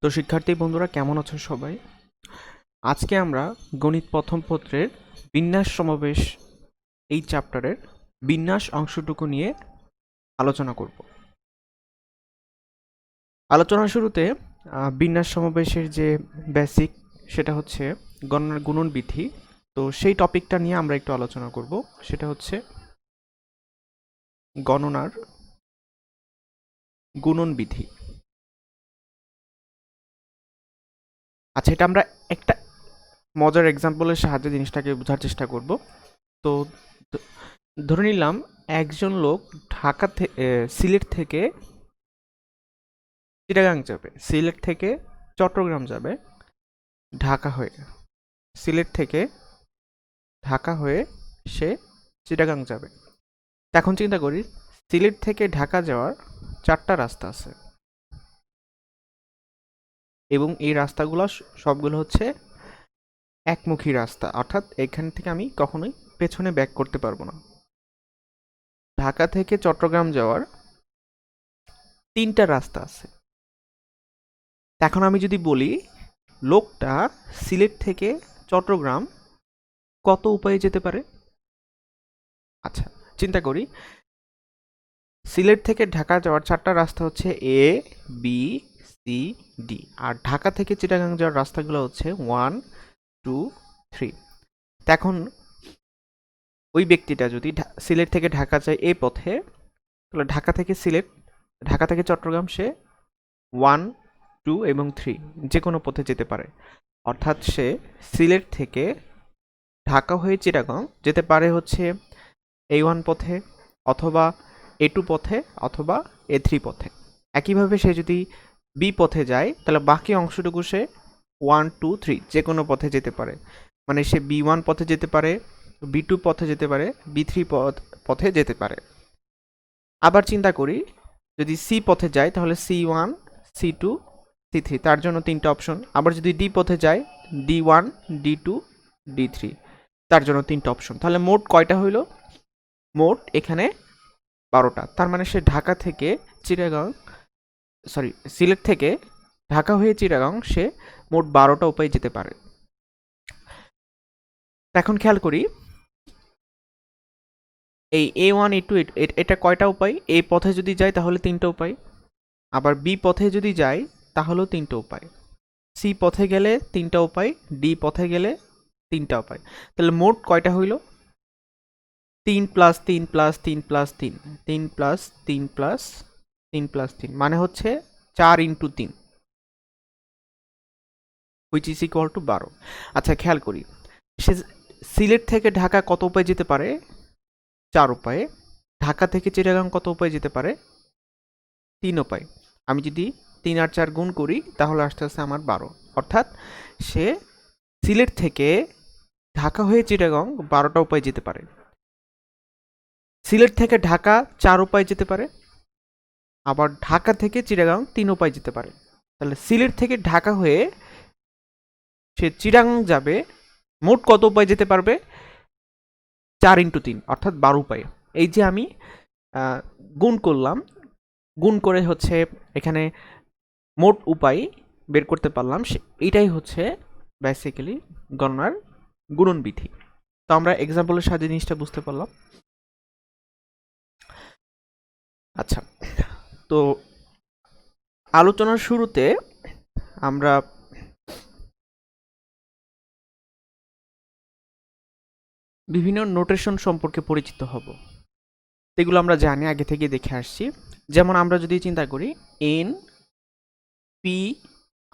তো শিক্ষার্থী বন্ধুরা কেমন আছো সবাই? আজকে আমরা গণিত প্রথম পত্রের বিন্যাস সমাবেশ এই চ্যাপ্টারের বিন্যাস অংশটুকু নিয়ে আলোচনা করব। আলোচনার শুরুতে বিন্যাস সমাবেশের যে বেসিক সেটা হচ্ছে গণনার গুণন বিধি। তো সেই টপিকটা নিয়ে আমরা একটু আলোচনা করব। সেটা হচ্ছে গণনার গুণন বিধি। আচ্ছা, এটা আমরা একটা মজার এক্সাম্পলের সাহায্যে জিনিসটাকে বোঝার চেষ্টা করব। তো ধরে নিলাম একজন লোক সিলেট থেকে চিটাগাং যাবে, সিলেট থেকে চট্টগ্রাম যাবে ঢাকা হয়ে, সিলেট থেকে ঢাকা হয়ে সে চিটাগাং যাবে। এখন চিন্তা করি, সিলেট থেকে ঢাকা যাওয়ার 4টা রাস্তা আছে এবং এই রাস্তাগুলো সবগুলো হচ্ছে একমুখী রাস্তা, অর্থাৎ এখান থেকে আমি কখনোই পেছনে ব্যাক করতে পারবো না। ঢাকা থেকে চট্টগ্রাম যাওয়ার 3টা রাস্তা আছে। এখন আমি যদি বলি লোকটা সিলেট থেকে চট্টগ্রাম কত উপায়ে যেতে পারে? আচ্ছা, চিন্তা করি, সিলেট থেকে ঢাকা যাওয়ার 4টা রাস্তা হচ্ছে এ, বি, সি, ডি, আর ঢাকা থেকে চিটাগাং যাওয়ার রাস্তাগুলো হচ্ছে 1, 2, 3। এখন ওই ব্যক্তিটা যদি সিলেট থেকে ঢাকা যায় এই পথে, তাহলে ঢাকা থেকে চট্টগ্রাম সে 1, 2 এবং 3 যে কোনো পথে যেতে পারে। অর্থাৎ সে সিলেট থেকে ঢাকা হয়ে চিটাগং যেতে পারে হচ্ছে A1 পথে, অথবা A2 পথে, অথবা A3 পথে। একইভাবে সে যদি বি পথে যায় তাহলে বাকি অংশটুকু সে 1, 2, 3 যে কোনো পথে যেতে পারে। মানে সে B1 পথে যেতে পারে, B2 পথে যেতে পারে, B3 পথে যেতে পারে। আবার চিন্তা করি, যদি সি পথে যায় তাহলে C1, C2, C3, তার জন্য 3টা অপশন। আবার যদি ডি পথে যায়, D1, D2, D3, তার জন্য 3টা অপশন। তাহলে মোট কয়টা হইল? মোট এখানে 12টা। তার মানে সে সিলেট থেকে ঢাকা হয়ে চিটাগাং সে মোট 12টা উপায় যেতে পারে। এখন খেয়াল করি, এই A1, A2 এটা কয়টা উপায়? এ পথে যদি যায় তাহলে 3টা উপায়, আবার বি পথে যদি যায় তাহলেও 3টা উপায়, সি পথে গেলে 3টা উপায়, ডি পথে গেলে 3টা উপায়। তাহলে মোট কয়টা হইল? 3 plus 3 plus 3 plus 3, 3 plus 3 plus 3 plus 3, মানে হচ্ছে 4 into 3, which is equal to 12। আচ্ছা, খেয়াল করি, সে সিলেট থেকে ঢাকা কত উপায় যেতে পারে? 4 উপায়ে। ঢাকা থেকে চিটাগাং কত উপায় যেতে পারে? 3 উপায়। আমি যদি 3 আর 4 গুণ করি তাহলে আসতে আসতে আমার 12। অর্থাৎ সে সিলেট থেকে ঢাকা হয়ে চিটাগাং 12টা উপায় যেতে পারে। সিলেট থেকে ঢাকা 4 উপায় যেতে পারে, আবার ঢাকা থেকে চিটাগাং 3 উপায় যেতে পারে। তাহলে সিলেট থেকে ঢাকা হয়ে সে চিটাগাং যাবে, মোট কত উপায় যেতে পারবে? 4 ইন্টু 3, অর্থাৎ 12 উপায়। এই যে আমি গুণ করলাম, গুণ করে হচ্ছে এখানে মোট উপায় বের করতে পারলাম। এটাই হচ্ছে বেসিক্যালি গণনার গুণন বিধি। তো আমরা এক্সাম্পলের সাহায্যে জিনিসটা বুঝতে পারলাম। আচ্ছা, তো আলোচনার শুরুতে আমরা বিভিন্ন নোটেশন সম্পর্কে পরিচিত হব। এগুলো আমরা জানি, আগে থেকে দেখে আসছি। যেমন আমরা যদি চিন্তা করি এন, পি,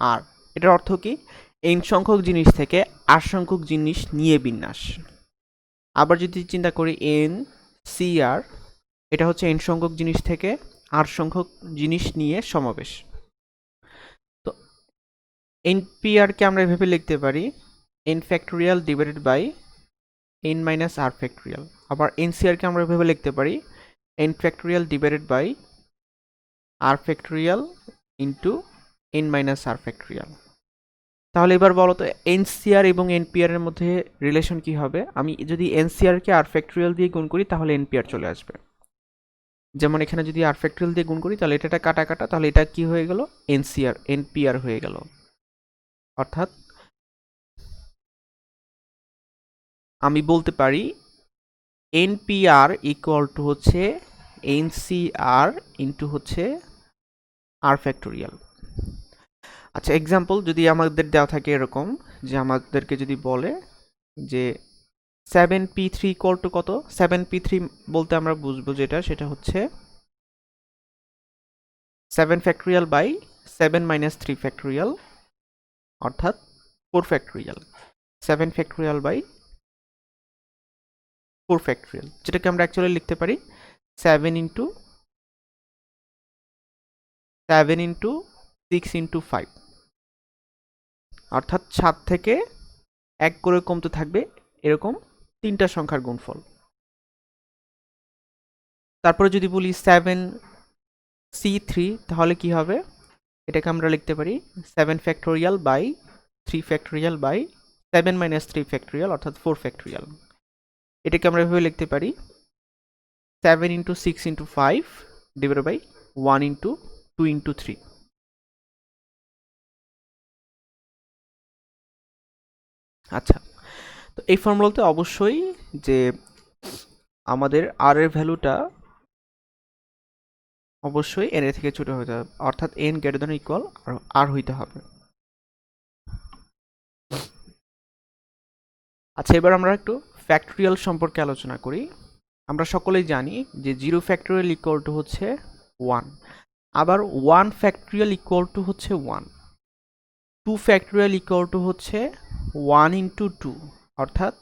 আর, এটার অর্থ কি? এন সংখ্যক জিনিস থেকে আর সংখ্যক জিনিস নিয়ে বিন্যাস। আবার যদি চিন্তা করি এন, সি, আর, এটা হচ্ছে এন সংখ্যক জিনিস থেকে আর সংখ্যক জিনিস নিয়ে সমাবেশ। তো এনপিআরকে আমরা এভাবে লিখতে পারি N factorial divided by N minus R factorial. আবার এনসিআরকে আমরা এভাবে লিখতে পারি N factorial divided by R factorial into N minus R factorial. তাহলে এবার বলো তো এনসিআর এবং এনপিআর এর মধ্যে রিলেশন কি হবে? আমি যদি এনসিআরকে আর ফ্যাক্টোরিয়াল দিয়ে গুণ করি তাহলে এনপিআর চলে আসবে। যেমন এখানে যদি আর ফ্যাক্টরিয়াল দিয়ে গুণ করি তাহলে এটা কাটা কাটা, তাহলে এটা কি হয়ে গেল, এনপিআর হয়ে গেল। অর্থাৎ আমি বলতে পারি এনপিআর ইকুয়াল টু হচ্ছে এনসিআর ইন্টু হচ্ছে আর ফ্যাক্টোরিয়াল। আচ্ছা, এক্সাম্পল যদি আমাদের দেওয়া থাকে এরকম, যে আমাদেরকে যদি বলে যে 7p3 ইকুয়াল টু কত, 7p3 বলতে আমরা বুঝবো যেটা, সেটা হচ্ছে 7 ফ্যাক্টোরিয়াল বাই 7 মাইনাস 3 ফ্যাক্টোরিয়াল, অর্থাৎ 4 ফ্যাক্টোরিয়াল। 7 ফ্যাক্টোরিয়াল বাই 4 ফ্যাক্টোরিয়াল, যেটাকে আমরা অ্যাকচুয়ালি লিখতে পারি 7 ইন্টু 6 ইন্টু 5, অর্থাৎ 7 থেকে 1 করে কমতে থাকবে এরকম 3টা সংখ্যার গুণফল। তারপরে যদি বলি 7c3, তাহলে কি হবে, এটাকে আমরা লিখতে পারি 7 factorial by 3 factorial by 7 minus 3 factorial, অর্থাৎ 4 ফ্যাক্টোরিয়াল। এটাকে আমরা এভাবে লিখতে পারি 7 into 6 into 5 divided by 1 into 2 into 3। আচ্ছা, তো এই ফর্মুলাতে অবশ্যই যে আমাদের আর এর ভ্যালুটা অবশ্যই এন এর থেকে ছোট হতে হবে, অর্থাৎ এন গ্রেটার দ্যান ইকুয়াল আর হইতে হবে। আচ্ছা, এবার আমরা একটু ফ্যাক্টোরিয়াল সম্পর্কে আলোচনা করি। আমরা সকলেই জানি যে 0 ফ্যাক্টোরিয়াল ইকুয়াল টু হচ্ছে 1, আবার 1 ফ্যাক্টোরিয়াল ইকুয়াল টু হচ্ছে 1, 2 ফ্যাক্টোরিয়াল ইকুয়াল টু হচ্ছে 1 ইন্টু 2, অর্থাৎ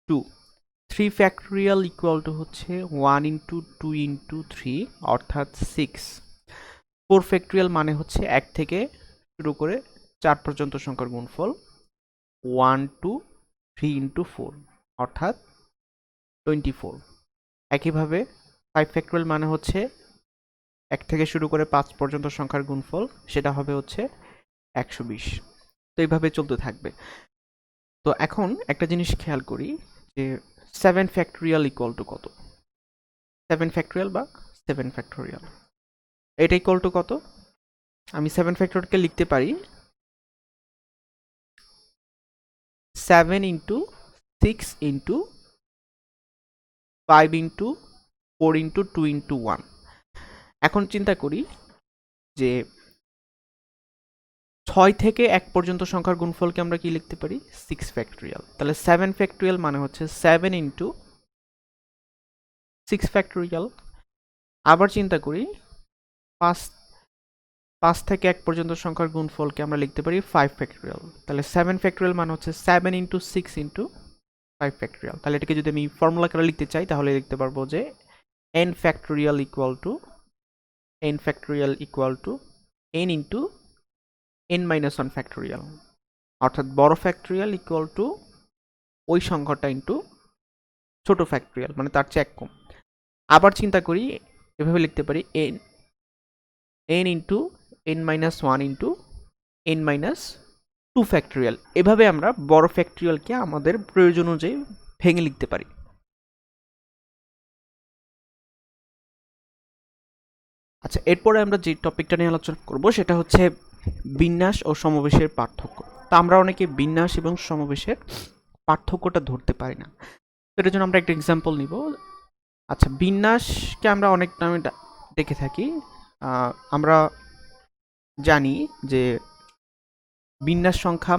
2, 3 ফ্যাক্টোরিয়াল ইকুয়াল টু হচ্ছে 1 ইন্টু 2 ইন্টু 3, অর্থাৎ 6, 4 ফ্যাক্টোরিয়াল মানে হচ্ছে 1 থেকে শুরু করে 4 পর্যন্ত সংখ্যার গুণফল, 1 2 3 ইন্টু 4, অর্থাৎ 24। একইভাবে 5 ফ্যাক্টোরিয়াল মানে হচ্ছে 1 থেকে শুরু করে 5 পর্যন্ত সংখ্যার গুণফল, সেটা হবে হচ্ছে 120। তো এইভাবে চলতে থাকবে। তো এখন একটা জিনিস খেয়াল করি যে 7 ফ্যাক্টোরিয়াল ইকুয়াল টু কত, 7 ফ্যাক্টোরিয়াল বা 7 ফ্যাক্টোরিয়াল, এটা ইকুয়াল টু কত, আমি 7 ফ্যাক্টোরিয়ালকে লিখতে পারি 7 into 6 into 5 into 4 into 2 into 1। এখন চিন্তা করি যে 6 থেকে 1 পর্যন্ত সংখ্যার গুণফলকে আমরা কি লিখতে পারি, 6 ফ্যাক্টোরিয়াল। তাহলে 7 ফ্যাক্টোরিয়াল মানে হচ্ছে 7 ইন্টু 6 ফ্যাক্টোরিয়াল। আবার চিন্তা করি 5 থেকে 1 পর্যন্ত সংখ্যার গুণফলকে আমরা লিখতে পারি 5 ফ্যাক্টোরিয়াল। তাহলে 7 ফ্যাক্টোরিয়াল মানে হচ্ছে 7 ইন্টু 6 ইন্টু 5 ফ্যাক্টোরিয়াল। তাহলে এটাকে যদি আমি ফর্মুলা করে লিখতে চাই তাহলে লিখতে পারবো যে n factorial equal to n into n minus 1 factorial, অর্থাৎ বড় ফ্যাক্টোরিয়াল ইকুয়াল টু ওই সংখ্যাটা ইন্টু ছোট ফ্যাক্টোরিয়াল, মানে তার চেয়ে 1 কম। আবার চিন্তা করি, এভাবে লিখতে পারি n into n minus 1 into n minus 2 factorial. এভাবে আমরা বড় ফ্যাক্টোরিয়ালকে আমাদের প্রয়োজন অনুযায়ী ভেঙে লিখতে পারি। আচ্ছা, এরপরে আমরা যে টপিকটা নিয়ে আলোচনা করব সেটা হচ্ছে বিন্যাস ও সমাবেশের পার্থক্য। তা আমরা অনেকে বিন্যাস এবং সমাবেশের পার্থক্যটা ধরতে পারি না। এটার জন্য আমরা একটা এক্সাম্পল নিব। আচ্ছা, বিন্যাসকে আমরা অনেক নামে ডেকে থাকি। আমরা জানি যে বিন্যাস সংখ্যা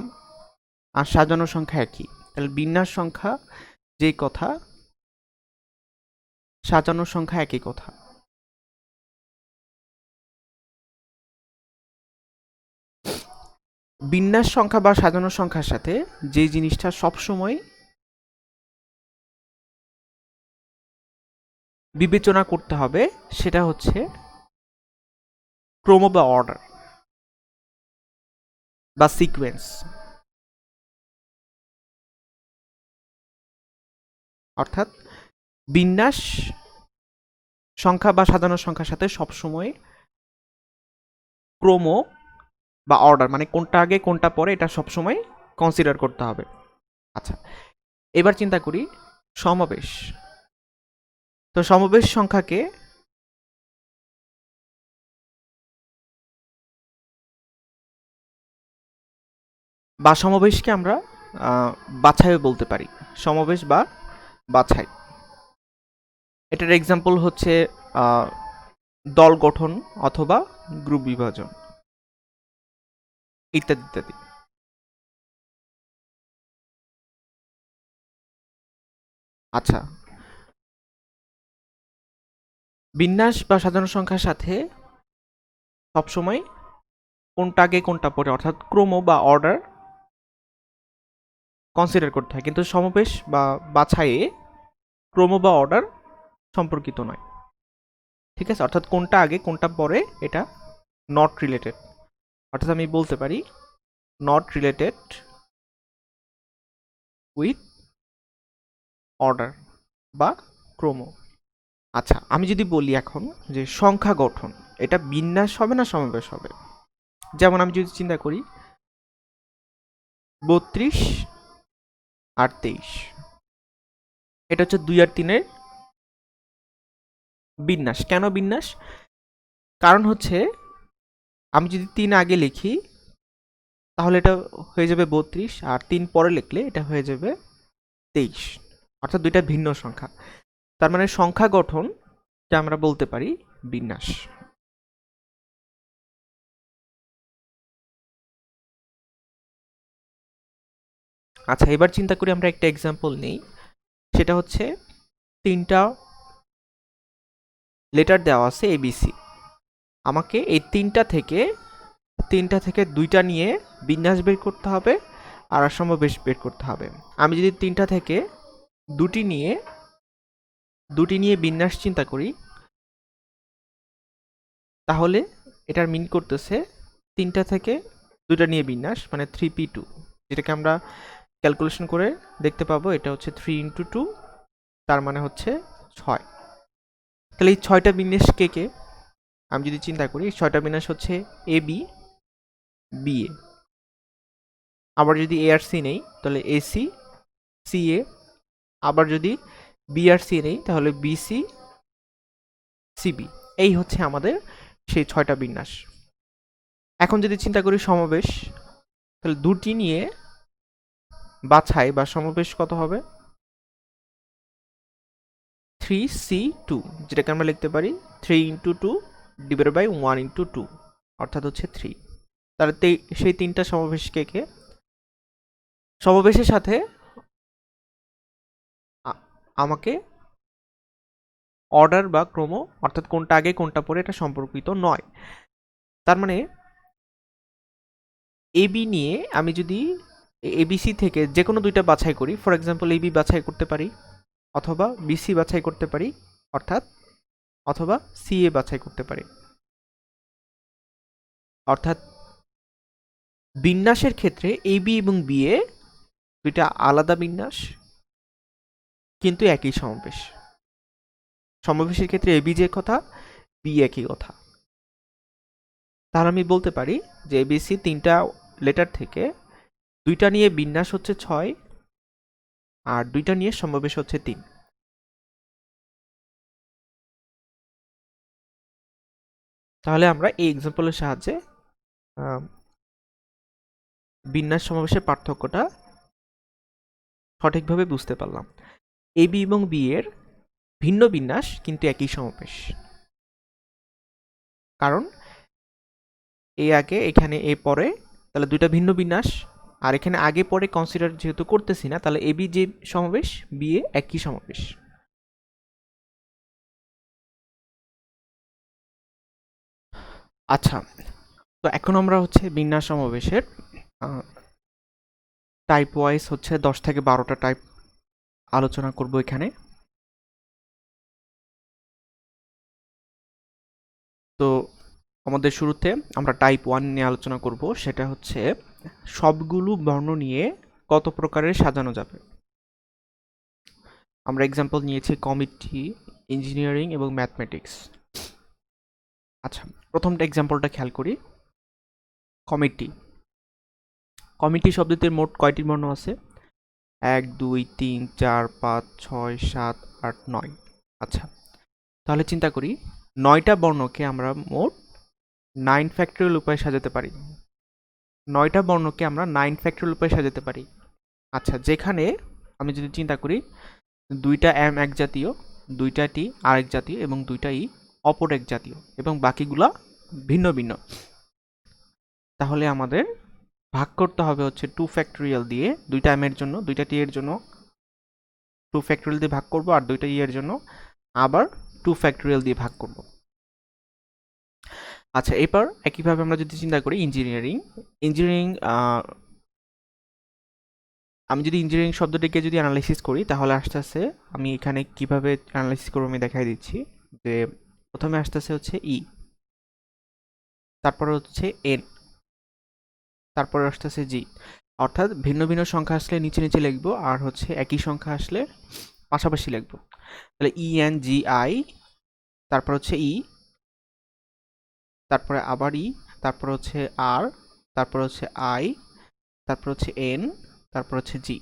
আর সাজানো সংখ্যা একই। তাহলে বিন্যাস সংখ্যা যেই কথা, সাজানো সংখ্যা একই কথা। বিন্যাস সংখ্যা বা সাজানো সংখ্যার সাথে যে জিনিসটা সবসময় বিবেচনা করতে হবে সেটা হচ্ছে ক্রম বা অর্ডার বা সিকোয়েন্স। অর্থাৎ বিন্যাস সংখ্যা বা সাজানো সংখ্যার সাথে সবসময় ক্রম বা অর্ডার, মানে কোনটা আগে কোনটা পরে, এটা সবসময় কনসিডার করতে হবে। আচ্ছা, এবার চিন্তা করি সমাবেশ। তো সমাবেশ সংখ্যাকে বা সমাবেশকে আমরা বাছাইও বলতে পারি, সমাবেশ বা বাছাই। এটার এক্সাম্পল হচ্ছে দল গঠন অথবা গ্রুপ বিভাজন ইত্যাদি ইত্যাদি। আচ্ছা, বিন্যাস বা সাধারণ সংখ্যার সাথে সবসময় কোনটা আগে কোনটা পরে, অর্থাৎ ক্রম বা অর্ডার কনসিডার করতে হয়, কিন্তু সমাবেশ বা বাছাইয়ে ক্রম বা অর্ডার সম্পর্কিত নয়। ঠিক আছে, অর্থাৎ কোনটা আগে কোনটা পরে এটা নট রিলেটেড। অর্থাৎ আমি বলতে পারি নট রিলেটেড উইথ অর্ডার বা ক্রম। আচ্ছা, আমি যদি বলি এখন যে সংখ্যা গঠন, এটা বিন্যাস হবে না সমাবেশ হবে? যেমন আমি যদি চিন্তা করি 32 আর 23, এটা হচ্ছে 2 আর 3-এর বিন্যাস। কেন বিন্যাস? কারণ হচ্ছে আমি যদি 3 আগে লিখি তাহলে এটা হয়ে যাবে 32, আর 3 পরে লিখলে এটা হয়ে যাবে 23, অর্থাৎ দুইটা ভিন্ন সংখ্যা। তার মানে সংখ্যা গঠন যা আমরা বলতে পারি বিন্যাস। আচ্ছা, এবার চিন্তা করি আমরা একটা এক্সাম্পল নেই, সেটা হচ্ছে 3টা লেটার দেওয়া আছে এবিসি। আমাকে এই 3টা থেকে 2টা নিয়ে বিন্যাস বের করতে হবে আর সমাবেশ বের করতে হবে। আমি যদি 3টা থেকে দুটি নিয়ে বিন্যাস চিন্তা করি, তাহলে এটার মিন করতেছে 3টা থেকে 2টা নিয়ে বিন্যাস, মানে 3p2, যেটাকে আমরা ক্যালকুলেশন করে দেখতে পাবো এটা হচ্ছে 3 × 2, তার মানে হচ্ছে 6। তাহলে এই 6টা বিন্যাস কে কে? আমি যদি চিন্তা করি 6টা বিন্যাস হচ্ছে এ বি বি এ। আবার যদি এ আর সি নেই তাহলে এসি সি এ। আবার যদি বি আর সি নেই তাহলে বিসি সিবি। এই হচ্ছে আমাদের সেই 6টা বিন্যাস। এখন যদি চিন্তা করি সমাবেশ, তাহলে দুটি নিয়ে বাছাই বা সমাবেশ কত হবে? 3c2, যেটাকে আমরা লিখতে পারি 3 × 2 ডিভাইডেড বাই 1 × 2, অর্থাৎ হচ্ছে 3। তাহলে সেই 3টা সমাবেশ কে কে? সমাবেশের সাথে আমাকে অর্ডার বা ক্রম, অর্থাৎ কোনটা আগে কোনটা পরে, এটা সম্পর্কিত নয়। তার মানে এবি নিয়ে আমি যদি এবিসি থেকে যে কোনো দুইটা বাছাই করি, ফর এক্সাম্পল এবি বাছাই করতে পারি অথবা বিসি বাছাই করতে পারি, অথবা সিএ বাছাই করতে পারি। অর্থাৎ বিন্যাসের ক্ষেত্রে এবি এবং বিএ দুইটা আলাদা বিন্যাস, কিন্তু একই সমাবেশ। সমাবেশের ক্ষেত্রে এবি যে কথা, বি একই কথা। তাহলে আমি বলতে পারি যে এবিসি 3টা লেটার থেকে 2টা নিয়ে বিন্যাস হচ্ছে 6 আর 2টা নিয়ে সমাবেশ হচ্ছে 3। তাহলে আমরা এই এক্সাম্পলের সাহায্যে বিন্যাস সমাবেশের পার্থক্যটা সঠিকভাবে বুঝতে পারলাম। এবি এবং বি এর ভিন্ন বিন্যাস কিন্তু একই সমাবেশ, কারণ এ আগে এখানে এ পরে, তাহলে দুইটা ভিন্ন বিন্যাস। আর এখানে আগে পরে কনসিডার যেহেতু করতেছি না, তাহলে এবি যে সমাবেশ বি এ একই সমাবেশ। আচ্ছা, তো এখন আমরা হচ্ছে বিন্যাস সমাবেশের টাইপ ওয়াইজ হচ্ছে 10 থেকে 12টা টাইপ আলোচনা করব এখানে। তো আমাদের শুরুতে আমরা টাইপ 1 নিয়ে আলোচনা করব, সেটা হচ্ছে সবগুলো বর্ণ নিয়ে কত প্রকারের সাজানো যাবে। আমরা এক্সাম্পল নিয়েছি কমিটি, ইঞ্জিনিয়ারিং এবং ম্যাথমেটিক্স। আচ্ছা, প্রথমটা এক্সাম্পলটা খেয়াল করি। কমিটি। কমিটি শব্দতে মোট কয়টি বর্ণ আছে? 1 2 3 4 5 6 7 8 9। আচ্ছা, তাহলে চিন্তা করি 9টা বর্ণকে আমরা মোট 9 ফ্যাক্টরিয়াল উপায়ে সাজাতে পারি। 9টা বর্ণকে আমরা 9 ফ্যাক্টরিয়াল উপায়ে সাজাতে পারি। আচ্ছা, যেখানে আমি যদি চিন্তা করি 2টা m এক জাতীয়, 2টা t আরেক জাতীয় এবং 2টা e অপর এক জাতীয় এবং বাকিগুলা ভিন্ন ভিন্ন, তাহলে আমাদের ভাগ করতে হবে হচ্ছে 2 ফ্যাক্টরিয়াল দিয়ে। 2টা m এর জন্য, 2টা t এর জন্য 2 ফ্যাক্টরিয়াল দিয়ে ভাগ করব, আর 2টা e এর জন্য আবার 2 ফ্যাক্টরিয়াল দিয়ে ভাগ করব। আচ্ছা, এবার একইভাবে আমরা যদি চিন্তা করি ইঞ্জিনিয়ারিং আমি যদি ইঞ্জিনিয়ারিং শব্দটিকে যদি অ্যানালাইসিস করি, তাহলে আসতেছে, আমি এখানে কিভাবে অ্যানালাইসিস করব আমি দেখাই দিচ্ছি। যে প্রথমে আসতেছে হচ্ছে ই, তারপরে হচ্ছে এন, তারপরে আসতেছে জি। অর্থাৎ ভিন্ন ভিন্ন সংখ্যা আসলে নিচে নিচে লিখবো, আর হচ্ছে একই সংখ্যা আসলে পাশাপাশি লিখবো। তাহলে ই এন জি আই, তারপর হচ্ছে ই, তারপরে আবার ই, তারপর হচ্ছে আর, তারপর হচ্ছে আই, তারপর হচ্ছে এন, তারপর হচ্ছে জি।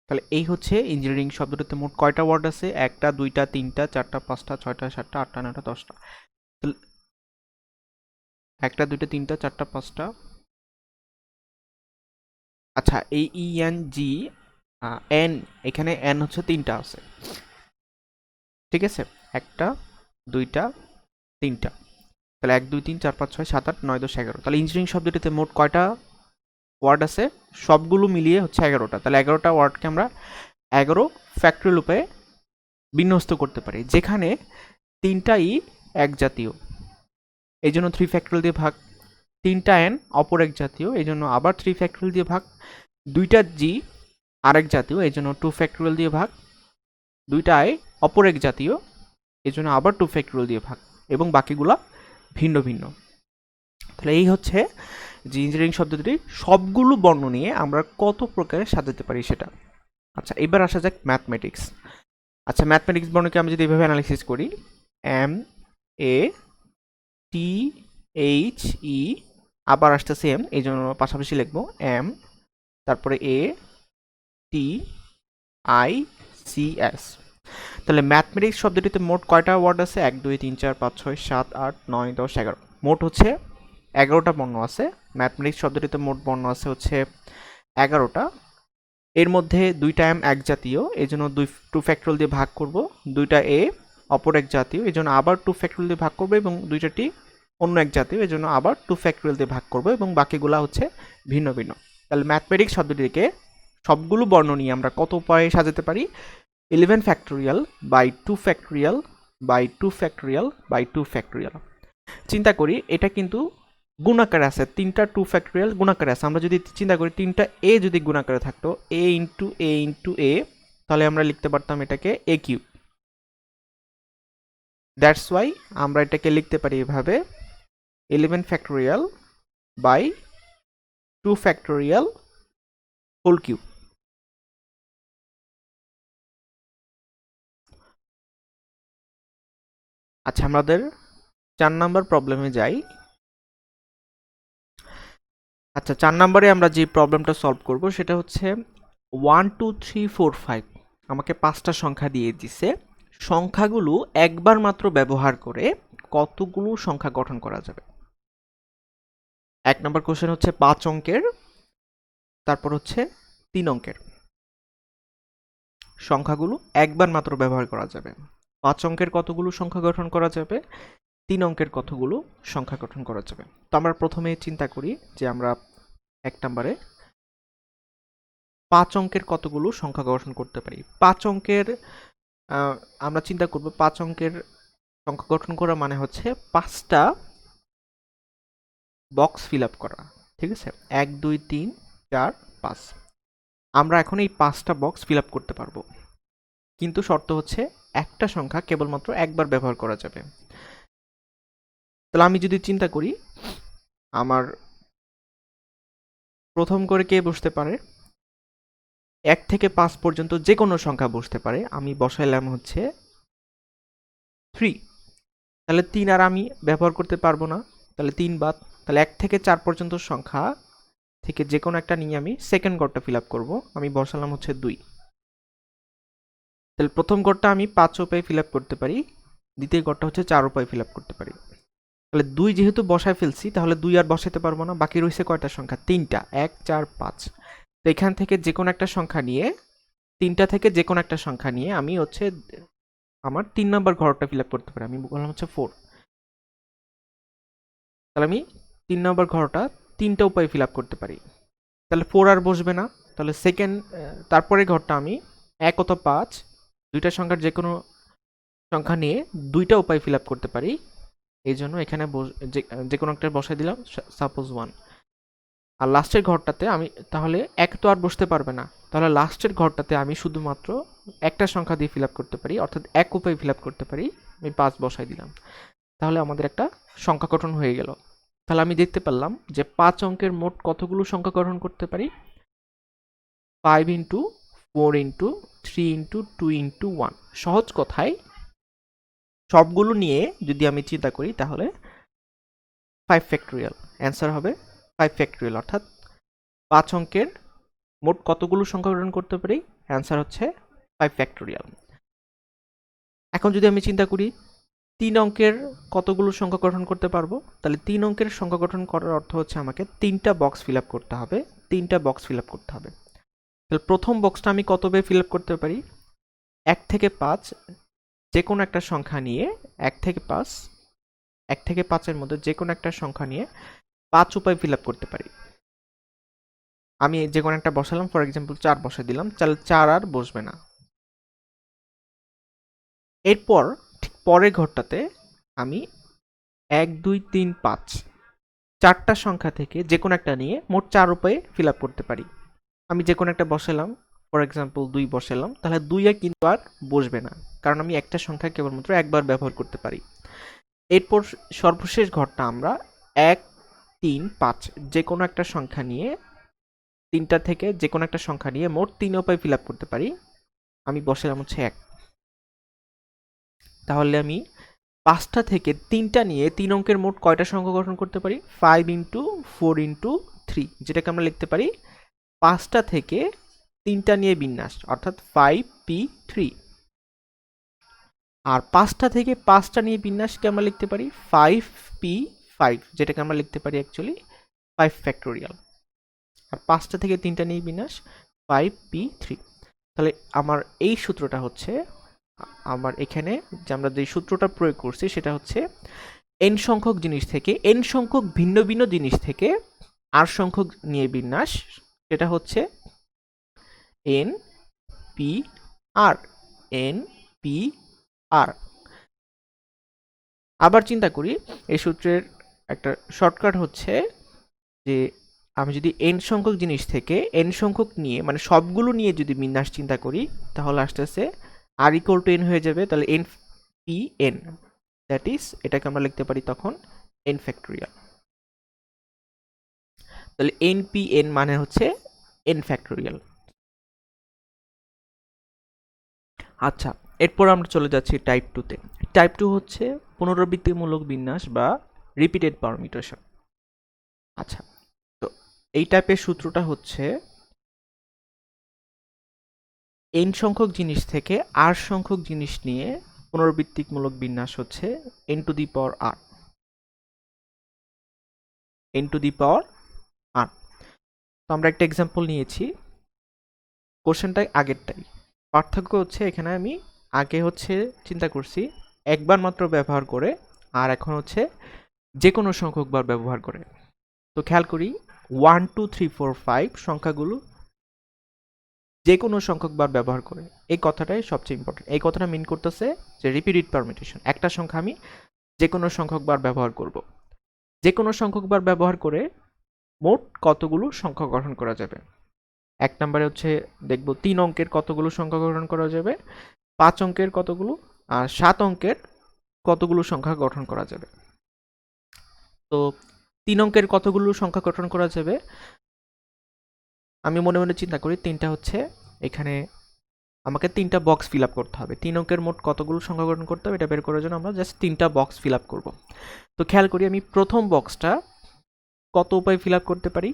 তাহলে এই হচ্ছে ইঞ্জিনিয়ারিং শব্দটাতে মোট কয়টা ওয়ার্ড আছে? 1টা 2টা 3টা 4টা 5টা 6টা 7টা 8টা 9টা 10টা। তাহলে 1টা 2টা 3টা 4টা 5টা। আচ্ছা, এই ই এন জি এন, এখানে এন হচ্ছে 3টা আছে, ঠিক আছে? 1টা 2টা 3টা, তাহলে 1 2 3 4 5 6 7 8 9 10 11। তাহলে ইঞ্জিনিয়ারিং শব্দটিতে মোট কয়টা ওয়ার্ড আছে? সবগুলো মিলিয়ে হচ্ছে 11টা। তাহলে 11টা ওয়ার্ডকে আমরা 11 ফ্যাক্টরিয়াল উপায়ে বিন্যস্ত করতে পারি, যেখানে 3টাই এক জাতীয়, এই জন্য 3 ফ্যাক্টরিয়াল দিয়ে ভাগ। 3টা এন অপর এক জাতীয়, এই জন্য আবার 3 ফ্যাক্টরিয়াল দিয়ে ভাগ। 2টা জি আরেক জাতীয়, এই জন্য 2 ফ্যাক্টরিয়াল দিয়ে ভাগ। 2টা আই অপর এক জাতীয়, এই জন্য আবার 2 ফ্যাক্টরিয়াল দিয়ে ভাগ, এবং বাকিগুলা ভিন্ন ভিন্ন। তাহলে এই হচ্ছে যে ইঞ্জিনিয়ারিং শব্দটি সবগুলো বর্ণ নিয়ে আমরা কত প্রকারে সাজাতে পারি সেটা। আচ্ছা, এবার আসা যাক ম্যাথমেটিক্স। আচ্ছা, ম্যাথমেটিক্স বর্ণকে আমি যদি এভাবে অ্যানালাইসিস করি, M A T H E, আবার আসতেছে এম, এই জন্য পাশাপাশি লিখবো এম, তারপরে এ টি আই সি এস। তাহলে ম্যাথমেটিক্স শব্দটিতে মোট কয়টা ওয়ার্ড আছে? 1 2 3 4 5 6 7 8 9 10 11। মোট হচ্ছে 11টা বর্ণ আছে। ম্যাথমেটিক্স শব্দটিতে মোট বর্ণ আছে হচ্ছে 11টা। এর মধ্যে 2টা এম এক জাতীয়, এই জন্য 2 ফ্যাক্টরিয়াল দিয়ে ভাগ করব। 2টা এ অপর এক জাতীয়, এই জন্য আবার 2 ফ্যাক্টরিয়াল দিয়ে ভাগ করবো, এবং 2টা টি অন্য এক জাতীয়, এই জন্য আবার 2 ফ্যাক্টরিয়াল দিয়ে ভাগ করবো, এবং বাকিগুলা হচ্ছে ভিন্ন ভিন্ন। তাহলে ম্যাথমেটিক্স শব্দটিকে সবগুলো বর্ণ নিয়ে আমরা কত উপায়ে সাজাতে পারি? 11 factorial by 2 factorial by 2 factorial by 2 factorial. চিন্তা করি, এটা কিন্তু গুণাকারে আছে, 3টা 2 ফ্যাক্টরিয়াল গুণাকারে আছে। আমরা যদি চিন্তা করি 3টা এ যদি গুণাকারে থাকতো, এ ইন্টু এ ইন্টু এ, তাহলে আমরা লিখতে পারতাম এটাকে এ কিউব। দ্যাটস ওয়াই আমরা এটাকে লিখতে পারি এভাবে, 11 factorial by 2 factorial whole cube. আচ্ছা, আমাদের 4 নাম্বার প্রবলেমে যাই। আচ্ছা, 4 নম্বরে আমরা যে প্রবলেমটা সলভ করব সেটা হচ্ছে 1 2 3 4 5, আমাকে 5টা সংখ্যা দিয়ে দিছে। সংখ্যাগুলো একবার মাত্র ব্যবহার করে কতগুলো সংখ্যা গঠন করা যাবে? 1 নম্বর কোশ্চেন হচ্ছে 5 অঙ্কের, তারপর হচ্ছে 3 অঙ্কের। সংখ্যাগুলো একবার মাত্র ব্যবহার করা যাবে। 5 অঙ্কের কতগুলো সংখ্যা গঠন করা যাবে? 3 অঙ্কের কতগুলো সংখ্যা গঠন করা যাবে? তো আমরা প্রথমে চিন্তা করি যে আমরা 1 নম্বরে 5 অঙ্কের কতগুলো সংখ্যা গঠন করতে পারি। 5 অঙ্কের আমরা চিন্তা করব, 5 অঙ্কের সংখ্যা গঠন করা মানে হচ্ছে 5টা বক্স ফিল আপ করা, ঠিক আছে? 1 2 3 4 5। আমরা এখন এই 5টা বক্স ফিল আপ করতে পারবো, কিন্তু শর্ত হচ্ছে একটা সংখ্যা কেবলমাত্র একবার ব্যবহার করা যাবে। তাহলে আমি যদি চিন্তা করি, আমার প্রথম করে কে বসতে পারে? 1 থেকে 5 পর্যন্ত যে কোনো সংখ্যা বসতে পারে। আমি বসাইলাম হচ্ছে 3। তাহলে 3 আর আমি ব্যবহার করতে পারবো না, তাহলে 3 বাদ। তাহলে 1 থেকে 4 পর্যন্ত সংখ্যা থেকে যে কোনো একটা নিয়ে আমি সেকেন্ড ঘরটা ফিল আপ করবো। আমি বসালাম হচ্ছে 2। তাহলে প্রথম ঘরটা আমি 5 উপায়ে ফিল আপ করতে পারি, দ্বিতীয় ঘরটা হচ্ছে 4 উপায়ে ফিল আপ করতে পারি। তাহলে 2 যেহেতু বসায় ফেলছি, তাহলে 2 আর বসাতে পারবো না। বাকি রয়েছে কয়টা সংখ্যা? 3টা, 1 4 5। তো এখান থেকে যে কোনো একটা সংখ্যা নিয়ে, 3টা থেকে যে কোনো একটা সংখ্যা নিয়ে আমি হচ্ছে আমার 3 নাম্বার ঘরটা ফিল আপ করতে পারি। আমি বললাম হচ্ছে 4। তাহলে আমি 3 নাম্বার ঘরটা 3টা উপায়ে ফিল আপ করতে পারি। তাহলে 4 আর বসবে না। তাহলে সেকেন্ড, তারপরে ঘরটা আমি 1 অথবা 5 দুইটা সংখ্যার যে কোনো সংখ্যা নিয়ে 2টা উপায় ফিল আপ করতে পারি। এই জন্য এখানে যে কোনো একটা বসাই দিলাম, সাপোজ 1। আর লাস্টের ঘরটাতে আমি তাহলে 1 তো আর বসতে পারবে না। তাহলে লাস্টের ঘরটাতে আমি শুধুমাত্র একটা সংখ্যা দিয়ে ফিল আপ করতে পারি, অর্থাৎ 1 উপায় ফিল আপ করতে পারি। আমি 5 বসাই দিলাম। তাহলে আমাদের একটা সংখ্যা গঠন হয়ে গেল। তাহলে আমি দেখতে পারলাম যে 5 অঙ্কের মোট কতগুলো সংখ্যা গঠন করতে পারি? 5 ইন্টু 4 ইন্টু 3 ইন্টু 2 ইন্টু 1। সহজ কথায় সবগুলো নিয়ে যদি আমি চিন্তা করি তাহলে 5 ফ্যাক্টোরিয়াল অ্যান্সার হবে 5 ফ্যাক্টোরিয়াল, অর্থাৎ 5 অঙ্কের মোট কতগুলো সংখ্যা গঠন করতে পারি? অ্যান্সার হচ্ছে 5 ফ্যাক্টোরিয়াল। এখন যদি আমি চিন্তা করি 3 অঙ্কের কতগুলো সংখ্যা গঠন করতে পারবো, তাহলে 3 অঙ্কের সংখ্যা গঠন করার অর্থ হচ্ছে আমাকে 3টা বক্স ফিল আপ করতে হবে। 3টা বক্স ফিল আপ করতে হবে। তাহলে প্রথম বক্সটা আমি কতভাবে ফিল আপ করতে পারি? 1 থেকে 5 যে কোনো একটা সংখ্যা নিয়ে 1 থেকে 5-এর মধ্যে যে কোনো একটা সংখ্যা নিয়ে 5 উপায় ফিল আপ করতে পারি। আমি যে কোনো একটা বসালাম, ফর এক্সাম্পল 4 বসাই দিলাম, তাহলে 4 আর বসবে না। এরপর ঠিক পরের ঘরটাতে আমি 1 2 3 5 4টা সংখ্যা থেকে যে কোনো একটা নিয়ে মোট 4 উপায়ে ফিল আপ করতে পারি। আমি যে কোনো একটা বসালাম, ফর এক্সাম্পল 2 বসালাম, তাহলে 2 কিন্তু আর বসবে না, কারণ আমি একটা সংখ্যা কেবলমাত্র একবার ব্যবহার করতে পারি। এরপর সর্বশেষ ঘরটা আমরা 1 3 5 যে কোনো একটা সংখ্যা নিয়ে 3টা থেকে যে কোনো একটা সংখ্যা নিয়ে মোট 3 উপায়ে ফিল আপ করতে পারি। আমি বসালাম হচ্ছে 1। তাহলে আমি 5টা থেকে 3টা নিয়ে 3 অঙ্কের মোট কয়টা সংখ্যা গঠন করতে পারি? 5 ইন্টু 4 ইন্টু 3, যেটাকে আমরা লিখতে পারি 5টা থেকে 3টা নিয়ে বিন্যাস, অর্থাৎ 5p3। আর 5টা থেকে 5টা নিয়ে বিন্যাসকে আমরা লিখতে পারি 5p5, যেটাকে আমরা লিখতে পারি অ্যাকচুয়ালি 5 ফ্যাক্টোরিয়াল। আর 5টা থেকে 3টা নিয়ে বিন্যাস 5p3। তাহলে আমার এই সূত্রটা হচ্ছে, আমার এখানে যে আমরা যে সূত্রটা প্রয়োগ করছি সেটা হচ্ছে n সংখ্যক জিনিস থেকে, n সংখ্যক ভিন্ন ভিন্ন জিনিস থেকে r সংখ্যক নিয়ে বিন্যাস, সেটা হচ্ছে n p r, n p r। আবার চিন্তা করি, এই সূত্রের একটা শর্টকাট হচ্ছে যে আমি যদি n সংখ্যক জিনিস থেকে n সংখ্যক নিয়ে, মানে সবগুলো নিয়ে যদি বিন্যাস চিন্তা করি, তাহলে আসতেছে r ইকুয়াল টু n হয়ে যাবে। তাহলে n p n, that is এটাকে আমরা লিখতে পারি তখন n ফ্যাক্টোরিয়াল। তাহলে n p n মানে হচ্ছে n ফ্যাক্টোরিয়াল। আচ্ছা, এরপর আমরা চলে যাচ্ছি টাইপ 2-তে। টাইপ 2 হচ্ছে পুনরাবৃত্তিমূলক বিন্যাস বা রিপিটেড পারমিউটেশন। আচ্ছা, তো এই টাইপের সূত্রটা হচ্ছে n সংখ্যক জিনিস থেকে r সংখ্যক জিনিস নিয়ে পুনরাবৃত্তিমূলক বিন্যাস হচ্ছে n to the power r, n to the power r। তো আমরা একটা এক্সাম্পল নিয়েছি, কোশ্চেনটা আগেরটাই, পার্থক্য হচ্ছে এখানে আমি আগে হচ্ছে চিন্তা করছি একবার মাত্র ব্যবহার করে, আর এখন হচ্ছে যে কোনো সংখ্যক বার ব্যবহার করে। তো খেয়াল করি 1 2 3 4 5 সংখ্যাগুলো যে কোনো সংখ্যক বার ব্যবহার করে, এই কথাটাই সবচেয়ে ইম্পর্টেন্ট। এই কথাটা মিন করতেছে যে রিপিটেড পারমিউটেশন, একটা সংখ্যা আমি যে কোনো সংখ্যক বার ব্যবহার করব। যে কোনো সংখ্যক বার ব্যবহার করে মোট কতগুলো সংখ্যা গঠন করা যাবে? 1 নম্বরে হচ্ছে দেখব 3 অঙ্কের কতগুলো সংখ্যা গঠন করা যাবে, 5 অঙ্কের কতগুলো, আর 7 অঙ্কের কতগুলো সংখ্যা গঠন করা যাবে। তো 3 অঙ্কের কতগুলো সংখ্যা গঠন করা যাবে, আমি মনে মনে চিন্তা করি 3টা হচ্ছে, এখানে আমাকে 3টা বক্স ফিল আপ করতে হবে। 3 অঙ্কের মোট কতগুলো সংখ্যা গঠন করতে হবে এটা বের করার জন্য আমরা জাস্ট 3টা বক্স ফিল আপ করব। তো খেয়াল করি আমি প্রথম বক্সটা কত উপায় ফিল আপ করতে পারি?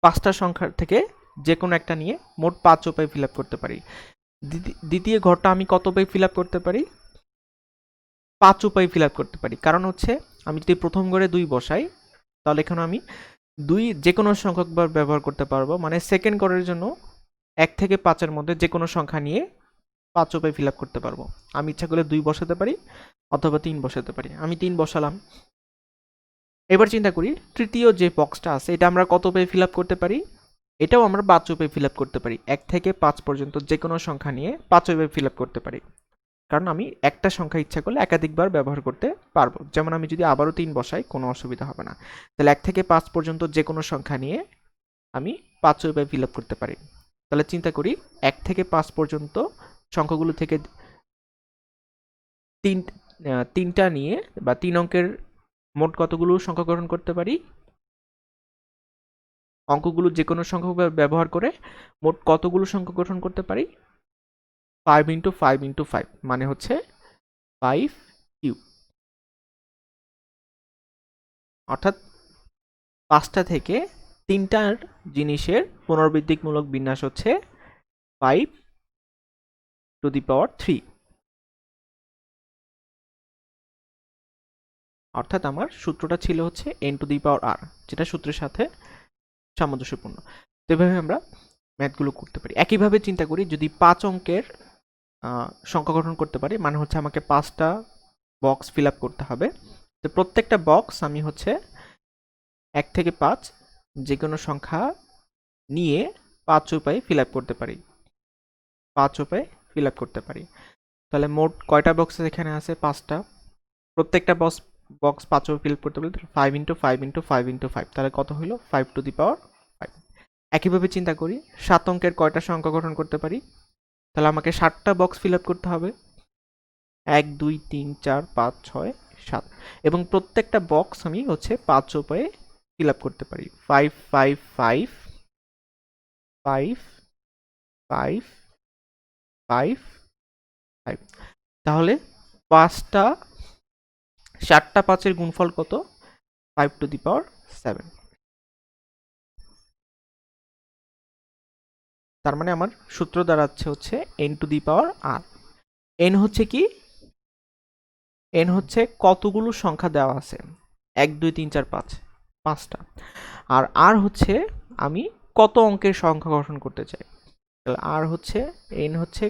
5টা সংখ্যার থেকে যে কোনো একটা নিয়ে মোট 5 উপায় ফিল আপ করতে পারি। দ্বিতীয় ঘরটা আমি কত উপায় ফিল আপ করতে পারি? 5 উপায়ে ফিল আপ করতে পারি। কারণ হচ্ছে আমি যদি প্রথম ঘরে 2 বসাই তাহলে এখানে আমি 2 যে কোনো সংখ্যকবার ব্যবহার করতে পারবো, মানে সেকেন্ড ঘরের জন্য 1 থেকে 5 এর মধ্যে যে কোনো সংখ্যা নিয়ে 5 উপায়ে ফিল আপ করতে পারবো। আমি ইচ্ছা করলে 2 বসাতে পারি অথবা 3 বসাতে পারি। আমি 3 বসালাম। এবার চিন্তা করি তৃতীয় যে বক্সটা আছে এটা আমরা কত উপায়ে ফিল আপ করতে পারি? এটাও আমরা 5 উপায়ে ফিল আপ করতে পারি। 1 থেকে 5 পর্যন্ত যে কোনো সংখ্যা নিয়ে 5 উপায়ে ফিল আপ করতে পারি। কারণ আমি একটা সংখ্যা ইচ্ছা করলে একাধিকবার ব্যবহার করতে পারবো। যেমন আমি যদি আবারও 3 বসাই কোনো অসুবিধা হবে না। তাহলে 1 থেকে 5 পর্যন্ত যে কোনো সংখ্যা নিয়ে আমি 5 উপায়ে ফিল আপ করতে পারি। তাহলে চিন্তা করি 1 থেকে 5 পর্যন্ত সংখ্যাগুলো থেকে তিনটা নিয়ে বা 3 অঙ্কের মোট কতগুলো সংখ্যা গঠন করতে পারি? অঙ্কগুলো যে কোনো সংখ্যক ব্যবহার করে মোট কতগুলো সংখ্যা গঠন করতে পারি? 5 ইন্টু 5 ইন্টু 5 মানে হচ্ছে 5 কিউব। অর্থাৎ 5টা থেকে 3টার জিনিসের পুনরাবৃত্তিমূলক বিন্যাস হচ্ছে 5 টু দি পাওয়ার 3। অর্থাৎ আমার সূত্রটা ছিল হচ্ছে n to the power r, যেটা সূত্রের সাথে সামঞ্জস্যপূর্ণ। তো এভাবে আমরা ম্যাথগুলো করতে পারি। একইভাবে চিন্তা করি যদি 5 অঙ্কের সংখ্যা গঠন করতে পারি, মানে হচ্ছে আমাকে 5টা বক্স ফিল আপ করতে হবে। তো প্রত্যেকটা বক্স আমি হচ্ছে 1 থেকে 5 যে কোনো সংখ্যা নিয়ে 5 উপায়ে ফিল আপ করতে পারি। 5 উপায়ে ফিল আপ করতে পারি। তাহলে মোট কয়টা বক্স এখানে আছে? 5টা। প্রত্যেকটা বক্স 5 উপায়ে ফিল আপ করতে পারি 5 ইন্টু 5 ইন্টু 5 ইন্টু 5, তাহলে কত হলো? 5 টু দি পাওয়ার 5। একইভাবে চিন্তা করি 7 অঙ্কের কয়টা সংখ্যা গঠন করতে পারি? তাহলে আমাকে 7টা বক্স ফিল আপ করতে হবে। 1 2 3 4 5 6 7, এবং প্রত্যেকটা বক্স আমি হচ্ছে 5 উপায়ে ফিল আপ করতে পারি। 5 5 5 5 5 5 5। তাহলে 7টা 5-এর গুণফল কত? 5 টু দি পাওয়ার 7। তার মানে আমার সূত্র দাঁড়াচ্ছে হচ্ছে n to the power r। n হচ্ছে কি? n হচ্ছে কতগুলো সংখ্যা দেওয়া আছে, 1 2 3 4 5, 5টা। আর r হচ্ছে আমি কত অঙ্কের সংখ্যা গঠন করতে চাই। তাহলে r হচ্ছে n হচ্ছে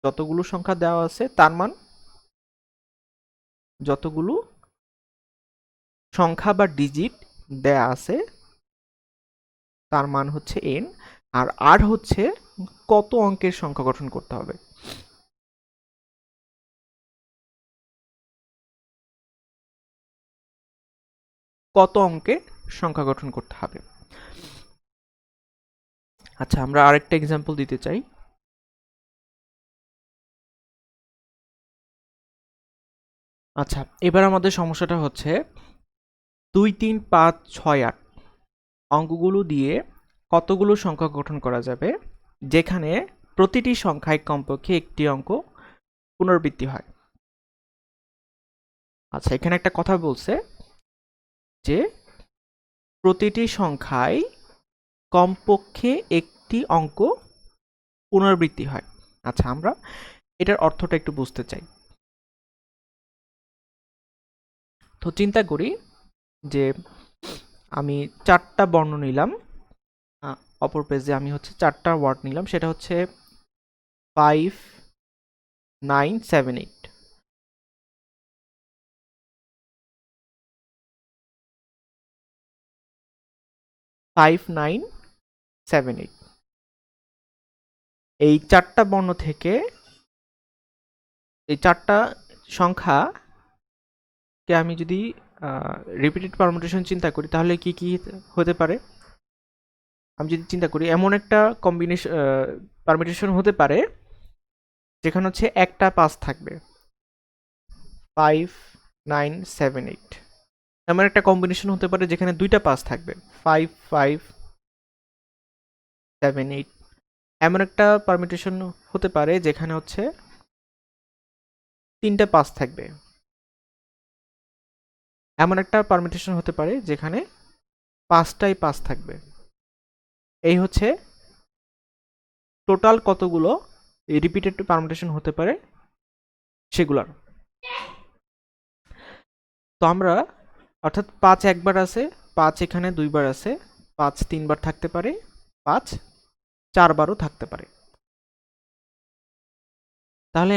যতগুলো সংখ্যা দেওয়া আছে তার মান, যতগুলো সংখ্যা বা ডিজিট দেয়া আছে তার মান হচ্ছে n, আর r হচ্ছে কত অঙ্কের সংখ্যা গঠন করতে হবে। কত অঙ্কের সংখ্যা গঠন করতে হবে। আচ্ছা, আমরা আরেকটা এক্সাম্পল দিতে চাই। আচ্ছা, এবার আমাদের সমস্যাটা হচ্ছে 2 3 5 6 8 অঙ্কগুলো দিয়ে কতগুলো সংখ্যা গঠন করা যাবে যেখানে প্রতিটি সংখ্যায় কমপক্ষে একটি অঙ্ক পুনরাবৃত্তি হয়। আচ্ছা, এখানে একটা কথা বলছে যে প্রতিটি সংখ্যায় কমপক্ষে একটি অঙ্ক পুনরাবৃত্তি হয়। আচ্ছা, আমরা এটার অর্থটা একটু বুঝতে চাই। তো চিন্তা করি যে আমি 4টা বর্ণ নিলাম, অপর পেজে আমি হচ্ছে 4টা ওয়ার্ড নিলাম, সেটা হচ্ছে 5 9 7 8। 5 9 7 8 এই 4টা বর্ণ থেকে এই 4টা সংখ্যাকে আমি যদি রিপিটেড পারমুটেশন চিন্তা করি তাহলে কি কি হতে পারে? আমি যদি চিন্তা করি এমন একটা কম্বিনেশন পারমিটেশন হতে পারে যেখানে হচ্ছে একটা 5 থাকবে, 5 9 7 8। এমন একটা কম্বিনেশন হতে পারে যেখানে দুইটা 5 থাকবে, 5 5 7 8। এমন একটা পারমিটেশন হতে পারে যেখানে হচ্ছে তিনটা 5 থাকবে। এমন একটা পারমিটেশন হতে পারে যেখানে 5টাই 5 থাকবে। এই হচ্ছে টোটাল কতগুলো রিপিটেড পারমিটেশন হতে পারে সেগুলার। তো আমরা অর্থাৎ 5 একবার আছে, 5 এখানে দুইবার আছে, 5 তিনবার থাকতে পারে, 5 চারবারও থাকতে পারে। তাহলে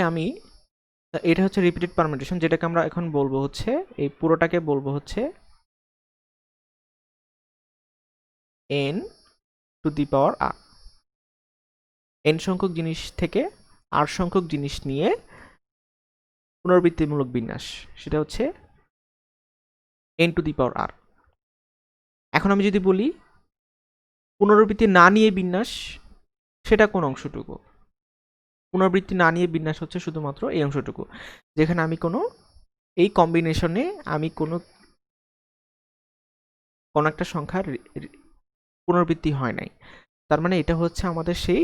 এটা হচ্ছে রিপিটেড পারমিউটেশন, যেটাকে আমরা এখন বলবো হচ্ছে, এই পুরোটাকে বলবো হচ্ছে n to the power r। n সংখ্যক জিনিস থেকে r সংখ্যক জিনিস নিয়ে পুনরাবৃত্তিমূলক বিন্যাস, সেটা হচ্ছে n to the power r। এখন আমি যদি বলি পুনরাবৃত্তি না নিয়ে বিন্যাস, সেটা কোন অংশটুকু? পুনরাবৃত্তি না নিয়ে বিন্যাস হচ্ছে শুধুমাত্র এই অংশটুকু, যেখানে আমি এই কম্বিনেশনে আমি কোনো একটা সংখ্যার পুনরাবৃত্তি হয় নাই। তার মানে এটা হচ্ছে আমাদের সেই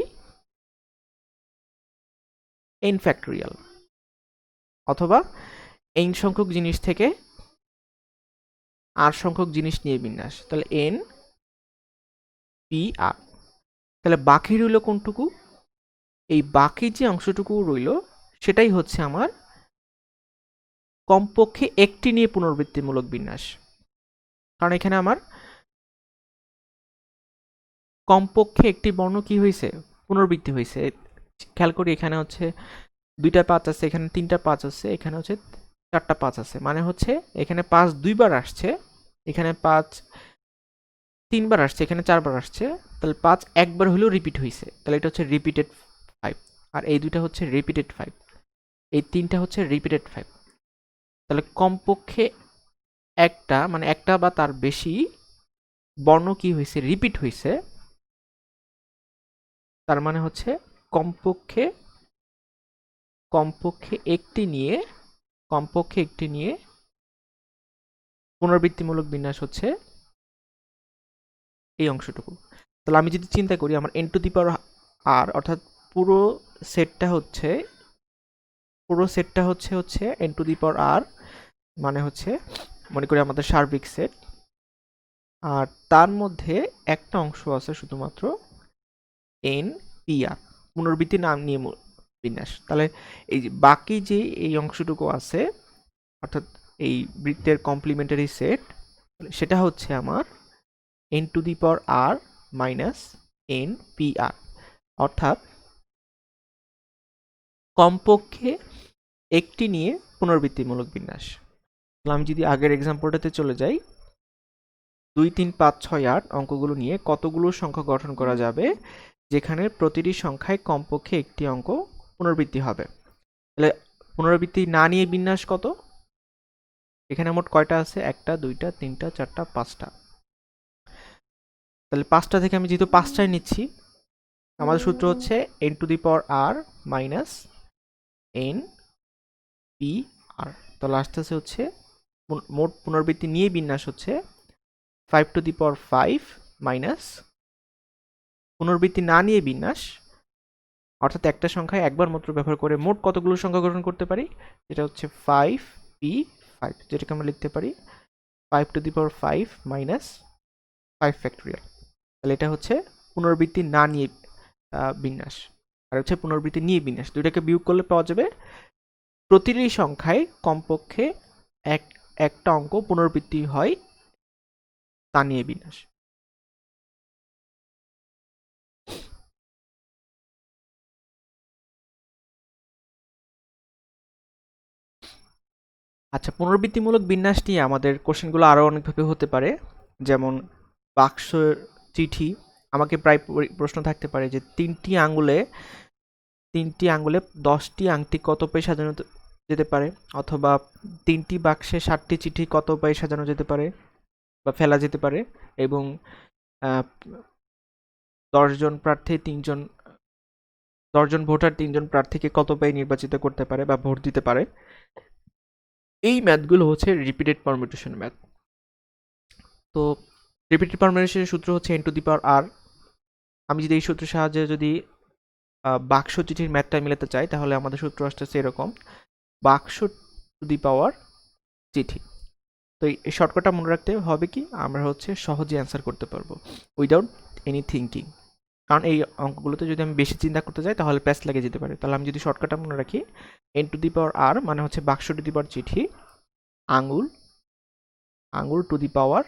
n ফ্যাক্টোরিয়াল, অথবা n সংখ্যক জিনিস থেকে r সংখ্যক জিনিস নিয়ে বিন্যাস। তাহলে n p r। তাহলে বাকি রইল কোনটুকু? এই বাকি যে অংশটুকু রইল সেটাই হচ্ছে আমার কমপক্ষে একটি নিয়ে পুনরাবৃত্তিমূলক বিন্যাস। কারণ এখানে আমার কমপক্ষে একটি বর্ণ কি হয়েছে? পুনরাবৃত্তি হয়েছে। খেয়াল করি এখানে হচ্ছে 2টা 5 আছে, এখানে 3টা 5 আছে, এখানে হচ্ছে 4টা 5 আছে। মানে হচ্ছে এখানে 5 দুইবার আসছে, এখানে 5 তিনবার আসছে, এখানে 4বার আসছে। তাহলে 5 একবার হলেও রিপিট হয়েছে, তাহলে এটা হচ্ছে রিপিটেড 5। আর এই দুইটা হচ্ছে রিপিটেড 5, এই তিনটা হচ্ছে রিপিটেড 5। তাহলে কমপক্ষে একটা, মানে একটা বা তার বেশি বর্ণ কি হয়েছে? রিপিট হয়েছে। তার মানে হচ্ছে কমপক্ষে একটি নিয়ে পুনরাবৃত্তিমূলক বিন্যাস হচ্ছে এই অংশটুকু। তাহলে আমি যদি চিন্তা করি আমার n to the power r, অর্থাৎ পুরো সেটটা হচ্ছে n to the power r, মানে হচ্ছে মনে করি আমাদের সার্বিক সেট, আর তার মধ্যে একটা অংশ আছে শুধুমাত্র n p r, পুনরাবৃত্তি নাম নিয়ে বিন্যাস। তাহলে এই যে বাকি যে এই অংশটুকু আছে, অর্থাৎ এই বৃত্তের কমপ্লিমেন্টারি সেট, সেটা হচ্ছে আমার n to the power r minus n p r, অর্থাৎ কমপক্ষে একটি নিয়ে পুনরাবৃত্তিমূলক বিন্যাস। তাহলে আমি যদি আগের এক্সাম্পলটাতে চলে যাই, 2 3 5 6 8 অঙ্কগুলো নিয়ে কতগুলো সংখ্যা গঠন করা যাবে যেখানে প্রতিটি সংখ্যায় কমপক্ষে একটি অঙ্ক পুনরাবৃত্তি হবে? তাহলে পুনরাবৃত্তি না নিয়ে বিন্যাস কত? এখানে মোট কয়টা আছে? 1টা 2টা 3টা 4টা 5টা। তাহলে 5টা থেকে আমি যেহেতু 5টাই নিচ্ছি, আমাদের সূত্র হচ্ছে n to the power r minus n p r। তাহলে আসতেছে হচ্ছে মোট পুনরাবৃত্তি নিয়ে বিন্যাস হচ্ছে 5 টু দি পাওয়ার 5 মাইনাস পুনরাবৃত্তি না নিয়ে বিন্যাস, অর্থাৎ একটা সংখ্যায় একবার মাত্র ব্যবহার করে মোট কতগুলো সংখ্যা গঠন করতে পারি? যেটা হচ্ছে 5p5, যেটাকে আমরা লিখতে পারি 5 to the power 5 minus 5 factorial. তাহলে এটা হচ্ছে পুনরাবৃত্তি না নিয়ে বিন্যাস, আর হচ্ছে পুনরাবৃত্তি নিয়ে বিন্যাস। দুইটাকে বিয়োগ করলে পাওয়া যাবে প্রতিটি সংখ্যায় কমপক্ষে একটা অঙ্ক পুনরাবৃত্তি হয় তা নিয়ে বিন্যাস। আচ্ছা, পুনরাবৃত্তিমূলক বিন্যাসটি আমাদের কোশ্চেনগুলো আরও অনেকভাবে হতে পারে, যেমন বাক্স চিঠি। আমাকে প্রায় প্রশ্ন থাকতে পারে যে 3টি আঙ্গুলে 10টি আংটি কত উপায়ে সাজানো যেতে পারে, অথবা 3টি বাক্সে 7টি চিঠি কত উপায়ে সাজানো যেতে পারে বা ফেলা যেতে পারে, এবং 10জন প্রার্থী 10জন ভোটার 3জন প্রার্থীকে কত উপায়ে নির্বাচিত করতে পারে বা ভোট দিতে পারে। এই ম্যাথগুলো হচ্ছে রিপিটেড পারমিউটেশন ম্যাথ। তো রিপিটেড পারমিউটেশনের সূত্র হচ্ছে n to the power r। আমি যদি এই সূত্রের সাহায্যে যদি বাক্স চিঠির ম্যাথটা মিলাতে চাই, তাহলে আমাদের সূত্র আসতেছে এরকম, বাক্স টু দি পাওয়ার চিঠি। তো এই শর্টকাটটা মনে রাখতে হবে কি, আমরা হচ্ছে সহজে অ্যান্সার করতে পারবো উইদাউট এনি থিঙ্কিং। কারণ এই অঙ্কগুলোতে যদি আমি বেশি চিন্তা করতে যাই তাহলে প্যাচ লেগে যেতে পারে। তাহলে আমি যদি শর্টকাটটা মনে রাখি, n to the power r মানে হচ্ছে বাক্স টু দি পাওয়ার চিঠি, আঙুল আঙুল টু দি পাওয়ার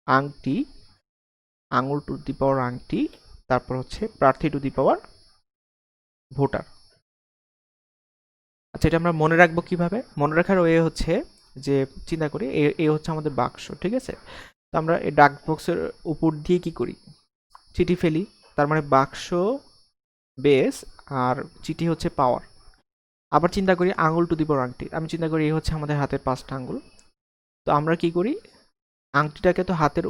আংটি, আঙুল টু দি পাওয়ার আংটি, তারপর হচ্ছে প্রার্থী টু দি পাওয়ার ভোটার। আচ্ছা, এটা আমরা মনে রাখবো কিভাবে? মনে রাখার ওয়ে হচ্ছে যে চিন্তা করি এ হচ্ছে আমাদের বাক্স, ঠিক আছে? তো আমরা এই ডাক বক্সের উপর দিয়ে কি করি, চিঠি ফেলি। তার মানে বাক্স বেস আর চিঠি হচ্ছে পাওয়ার। আবার চিন্তা করি আঙুল টু দি পাওয়ার আংটি, আমি চিন্তা করি এই হচ্ছে আমাদের হাতের 5টা আঙুল। তো আমরা কি করি, আংটিটাকে তো হাতের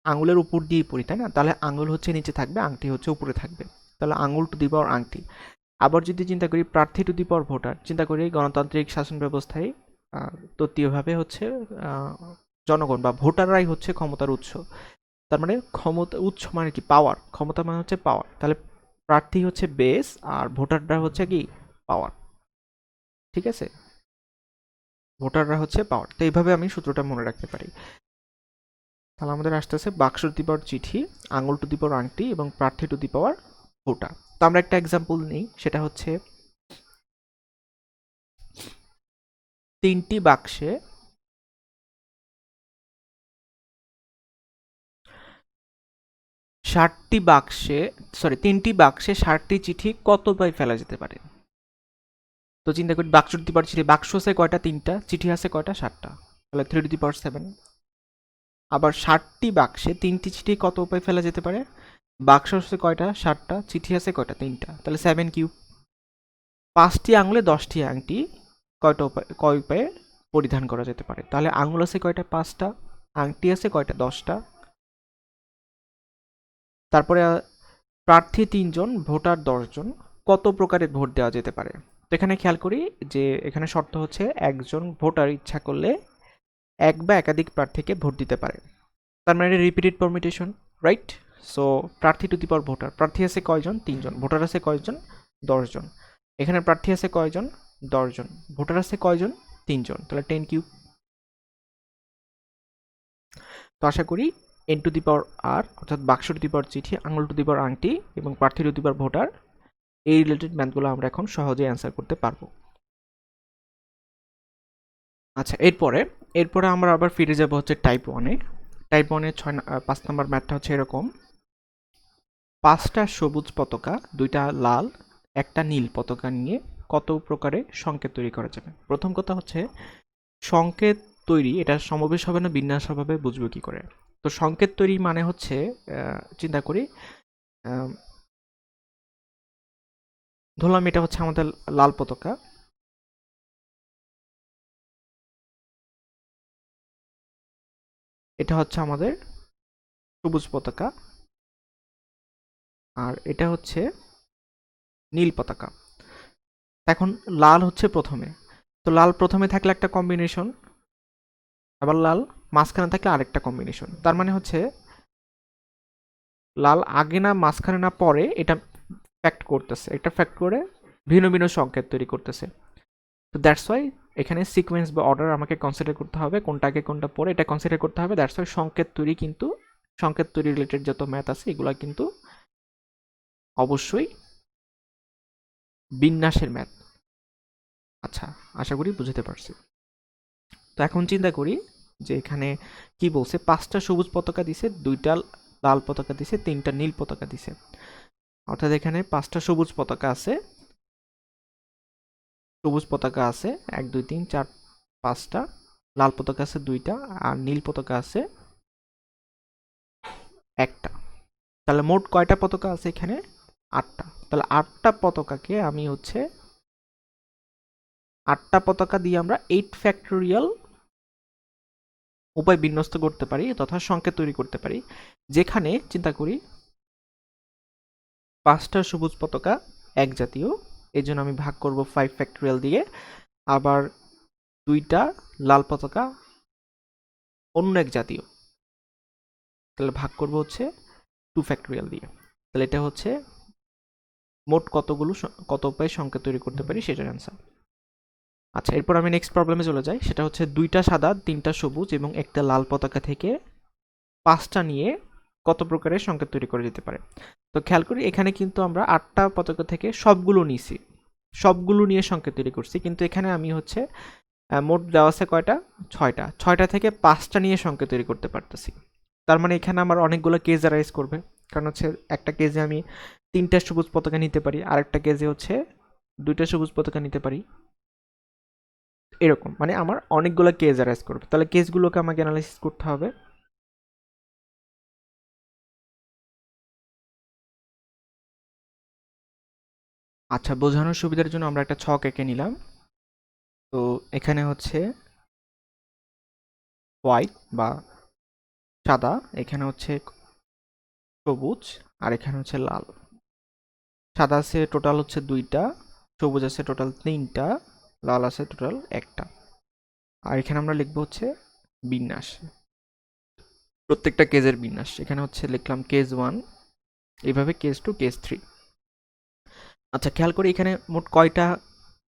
আঙুলের উপর দিয়েই পড়ি, তাই না? তাহলে আঙুল হচ্ছে নিচে থাকবে, আংটি হচ্ছে উপরে থাকবে। তাহলে আঙুল টু দি পাওয়ার আংটি। আবার যদি চিন্তা করি প্রার্থী টু দি পাওয়ার ভোটার, চিন্তা করি গণতান্ত্রিক শাসন ব্যবস্থায় তত্ত্বীয়ভাবে হচ্ছে জনগণ বা ভোটাররাই হচ্ছে ক্ষমতার উৎস। তার মানে ক্ষমতা উৎস মানে কি, পাওয়ার। ক্ষমতা মানে হচ্ছে পাওয়ার। তাহলে প্রার্থী হচ্ছে বেস আর ভোটাররা হচ্ছে কি, পাওয়ার। ঠিক আছে, ভোটাররা হচ্ছে পাওয়ার। তো এইভাবে আমি সূত্রটা মনে রাখতে পারি। তাহলে আমাদের আসতেছে বাক্স টু দি পাওয়ার চিঠি, আঙুল টু দি পাওয়ার আংটি এবং প্রার্থী টু দি পাওয়ার ভোটার। তো আমরা একটা এক্সাম্পল নিই, সেটা হচ্ছে 3টি বাক্সে 60টি চিঠি কত উপায় ফেলা যেতে পারে? তো চিন্তা করি বাক্স টু দি পাওয়ার চিঠি, বাক্স আছে কয়টা, 3টা, চিঠি আছে কয়টা, 7টা, তাহলে 3 টু দি পাওয়ার 7। আবার 60টি বাক্সে 3টি চিঠি কত উপায় ফেলা যেতে পারে? বাক্স আছে কয়টা, 7টা, চিঠি আছে কয়টা, 3টা, তাহলে 7 কিউব। 5টি আঙুলে 10টি আংটি কয় উপায়ে পরিধান করা যেতে পারে? তাহলে আঙুল আছে কয়টা, 5টা, আংটি আছে কয়টা, 10টা। তারপরে প্রার্থী 3 জন, ভোটার 10 জন, কত প্রকারের ভোট দেওয়া যেতে পারে? তো এখানে খেয়াল করি যে এখানে শর্ত হচ্ছে একজন ভোটার ইচ্ছা করলে এক বা একাধিক প্রার্থীকে ভোট দিতে পারে। তার মানে রিপিটেড পারমিটেশন, রাইট? সো প্রার্থী টু দি পাওয়ার ভোটার, প্রার্থী আছে কয়জন, 3 জন, ভোটার আছে কয়জন, 10 জন। এখানে প্রার্থী আছে কয়জন, 10 জন, ভোটার আছে কয়জন, 3 জন, তাহলে 10 কিউব। তো আশা করি এন টু দি পাওয়ার আর, অর্থাৎ বাক্স টু দি পাওয়ার চিঠি, আঙুল টু দি পাওয়ার আংটি এবং প্রার্থী টু দি পাওয়ার ভোটার, এই রিলেটেড ম্যাথগুলো আমরা এখন সহজেই অ্যান্সার করতে পারবো। আচ্ছা, এরপরে আমরা আবার ফিরে যাব হচ্ছে টাইপ 1-এ। টাইপ 1-এ 5 নম্বর ম্যাথটা হচ্ছে এরকম: 5টা সবুজ পতাকা, 2টা লাল, একটা নীল পতাকা নিয়ে কত প্রকারে সংকেত তৈরি করা যাবে? প্রথম কথা হচ্ছে সংকেত তৈরি, এটা সমাবেশ হবে না বিন্যাস হবে, বুঝবো কি করে? তো সংকেত তৈরি মানে হচ্ছে চিন্তা করি, ধরলাম এটা হচ্ছে আমাদের লাল পতাকা, এটা হচ্ছে আমাদের সবুজ পতাকা, আর এটা হচ্ছে নীল পতাকা। এখন লাল হচ্ছে প্রথমে, তো লাল প্রথমে থাকলে একটা কম্বিনেশন, আবার লাল মাঝখানে থাকলে আরেকটা কম্বিনেশন। তার মানে হচ্ছে লাল আগে না মাঝখানে না পরে, এটা ফ্যাক্ট করতেছে, এটা ফ্যাক্ট করে ভিন্ন ভিন্ন সংকেত তৈরি করতেছে। তো দ্যাটস ওয়াই এখানে সিকোয়েন্স বা অর্ডার আমাকে কনসিডার করতে হবে, কোনটা আগে কোনটা পরে এটা কনসিডার করতে হবে। দ্যাটস ওয়াই সংকেত তৈরি রিলেটেড যত ম্যাথ আছে এগুলো কিন্তু অবশ্যই বিন্যাসের ম্যাথ। আচ্ছা, আশা করি বুঝতে পারছি। তো এখন চিন্তা করি যে এখানে কি বলছে, 5টা সবুজ পতাকা দিছে, 2টা লাল পতাকা দিছে, 3টা নীল পতাকা দিছে। অর্থাৎ এখানে 5টা সবুজ পতাকা আছে, 1 2 3 4 5টা, লাল পতাকা আছে 2টা, আর নীল পতাকা আছে একটা। তাহলে মোট কয়টা পতাকা আছে এখানে? 8টা। তাহলে 8টা পতাকাকে আমি হচ্ছে 8টা পতাকা দিয়ে আমরা 8 ফ্যাক্টোরিয়াল উপায় বিন্যস্ত করতে পারি তথা সংকেত তৈরি করতে পারি, যেখানে চিন্তা করি 5টা সবুজ পতাকা এক জাতীয়, এই জন্য আমি ভাগ করব 5 ফ্যাক্টোরিয়াল দিয়ে। আবার 2টা লাল পতাকা অন্য এক জাতীয়, তাহলে ভাগ করব হচ্ছে 2 ফ্যাক্টোরিয়াল দিয়ে। তাহলে এটা হচ্ছে মোট কত উপায়ে সংকেত তৈরি করতে পারি সেটার অ্যান্সার। আচ্ছা, এরপর আমি নেক্সট প্রবলেমে চলে যাই, সেটা হচ্ছে 2টা সাদা, 3টা সবুজ এবং একটা লাল পতাকা থেকে 5টা নিয়ে কত প্রকারের সংকেত তৈরি করা যেতে পারে? তো খেয়াল করি এখানে কিন্তু আমরা 8টা পতাকা থেকে সবগুলো নিয়ে সংকেত তৈরি করছি, কিন্তু এখানে আমি হচ্ছে মোট দেওয়া আছে কয়টা, 6টা, 6টা থেকে 5টা নিয়ে সংখ্যা তৈরি করতে পারতেছি। তার মানে এখানে আমার অনেকগুলো কেজ অ্যারাইজ করবে, কারণ হচ্ছে একটা কেজে আমি 3টা সবুজ পতাকা নিতে পারি, আরেকটা কেজে হচ্ছে 2টা সবুজ পতাকা নিতে পারি, এরকম মানে আমার অনেকগুলো কেজ অ্যারাইজ করবে। তাহলে কেজগুলোকে আমাকে অ্যানালাইসিস করতে হবে। আচ্ছা, বোঝানোর সুবিধার জন্য আমরা একটা ছক এঁকে নিলাম। তো এখানে হচ্ছে হোয়াইট বা সাদা, এখানে হচ্ছে সবুজ, আর এখানে হচ্ছে লাল। সাদা আছে টোটাল হচ্ছে 2টা, সবুজ আছে টোটাল 3টা, লাল আছে টোটাল 1টা। আর এখানে আমরা লিখবো হচ্ছে বিন্যাস, প্রত্যেকটা কেজের বিন্যাস। এখানে হচ্ছে লিখলাম কেজ 1, এইভাবে কেজ 2, কেজ 3। আচ্ছা, খেয়াল করি এখানে মোট কয়টা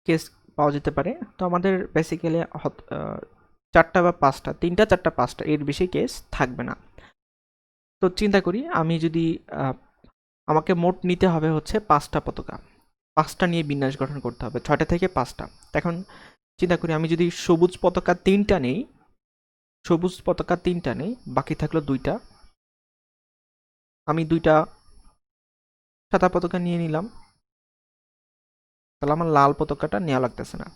কেস পাওয়া যেতে পারে। তো আমাদের বেসিক্যালি 4টা বা 5টা, 3টা 4টা 5টা, এর বেশি কেস থাকবে না। তো চিন্তা করি আমি যদি আমাকে মোট নিতে হবে হচ্ছে 5টা পতাকা, 5টা নিয়ে বিন্যাস গঠন করতে হবে, 6টা থেকে 5টা। এখন চিন্তা করি আমি যদি সবুজ পতাকা 3টা নেই, সবুজ পতাকা 3টা নেই, বাকি থাকলো 2টা, আমি 2টা সাদা পতাকা নিয়ে নিলাম, তাহলে আমার লাল পতাকাটা নেওয়া লাগতেছে না।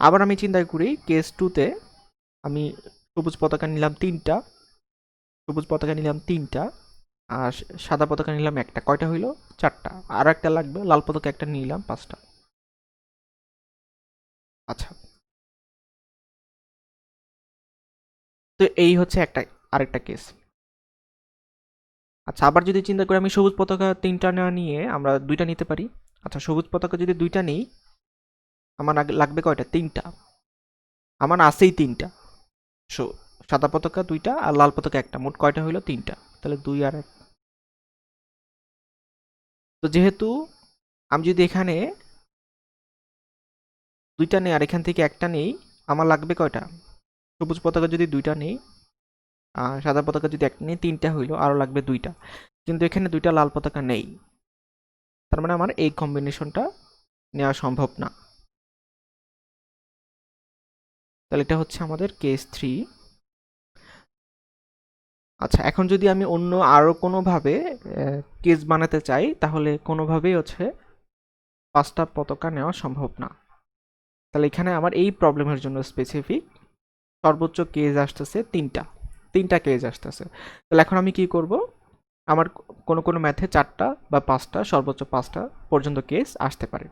আবার আমি চিন্তা করি কেস 2তে আমি সবুজ পতাকা নিলাম 3টা, সবুজ পতাকা নিলাম 3টা, আর সাদা পতাকা নিলাম 1টা, কয়টা হইলো 4টা, আর একটা লাগবে, লাল পতাকা একটা নিলাম 5টা। আচ্ছা, তো এই হচ্ছে একটা আরেকটা কেস। আচ্ছা, আবার যদি চিন্তা করি আমি সবুজ পতাকা 3টা না নিয়ে আমরা 2টা নিতে পারি। আচ্ছা, সবুজ পতাকা যদি 2টা নিই, আমার লাগবে কয়টা, 3টা, আমার আছেই 3টা। সাদা পতাকা 2টা আর লাল পতাকা 1টা, মোট কয়টা হইলো 3টা, তাহলে 2 আর 1। তো যেহেতু আমি যদি এখানে 2টা নেই আর এখান থেকে 1টা নেই, আমার লাগবে কয়টা, সবুজ পতাকা যদি 2টা নেই আর সাদা পতাকা যদি 1টা নেই, 3টা হইলো, আরও লাগবে 2টা, কিন্তু এখানে 2টা লাল পতাকা নেই, তার মানে আমার এই কম্বিনেশনটা নেওয়া সম্ভব না। তাহলে এটা হচ্ছে আমাদের কেস 3। আচ্ছা, এখন যদি আমি অন্য আরও কোনোভাবে কেস বানাতে চাই, তাহলে কোনোভাবেই হচ্ছে 5টা পতাকা নেওয়া সম্ভব না। তাহলে এখানে আমার এই প্রবলেমের জন্য স্পেসিফিক সর্বোচ্চ কেজ আসতেছে 3টা কেজ আসতেছে। তাহলে এখন আমি কি করব, আমার কোনো কোনো ম্যাথে 4টা বা 5টা, সর্বোচ্চ 5টা পর্যন্ত কেস আসতে পারে,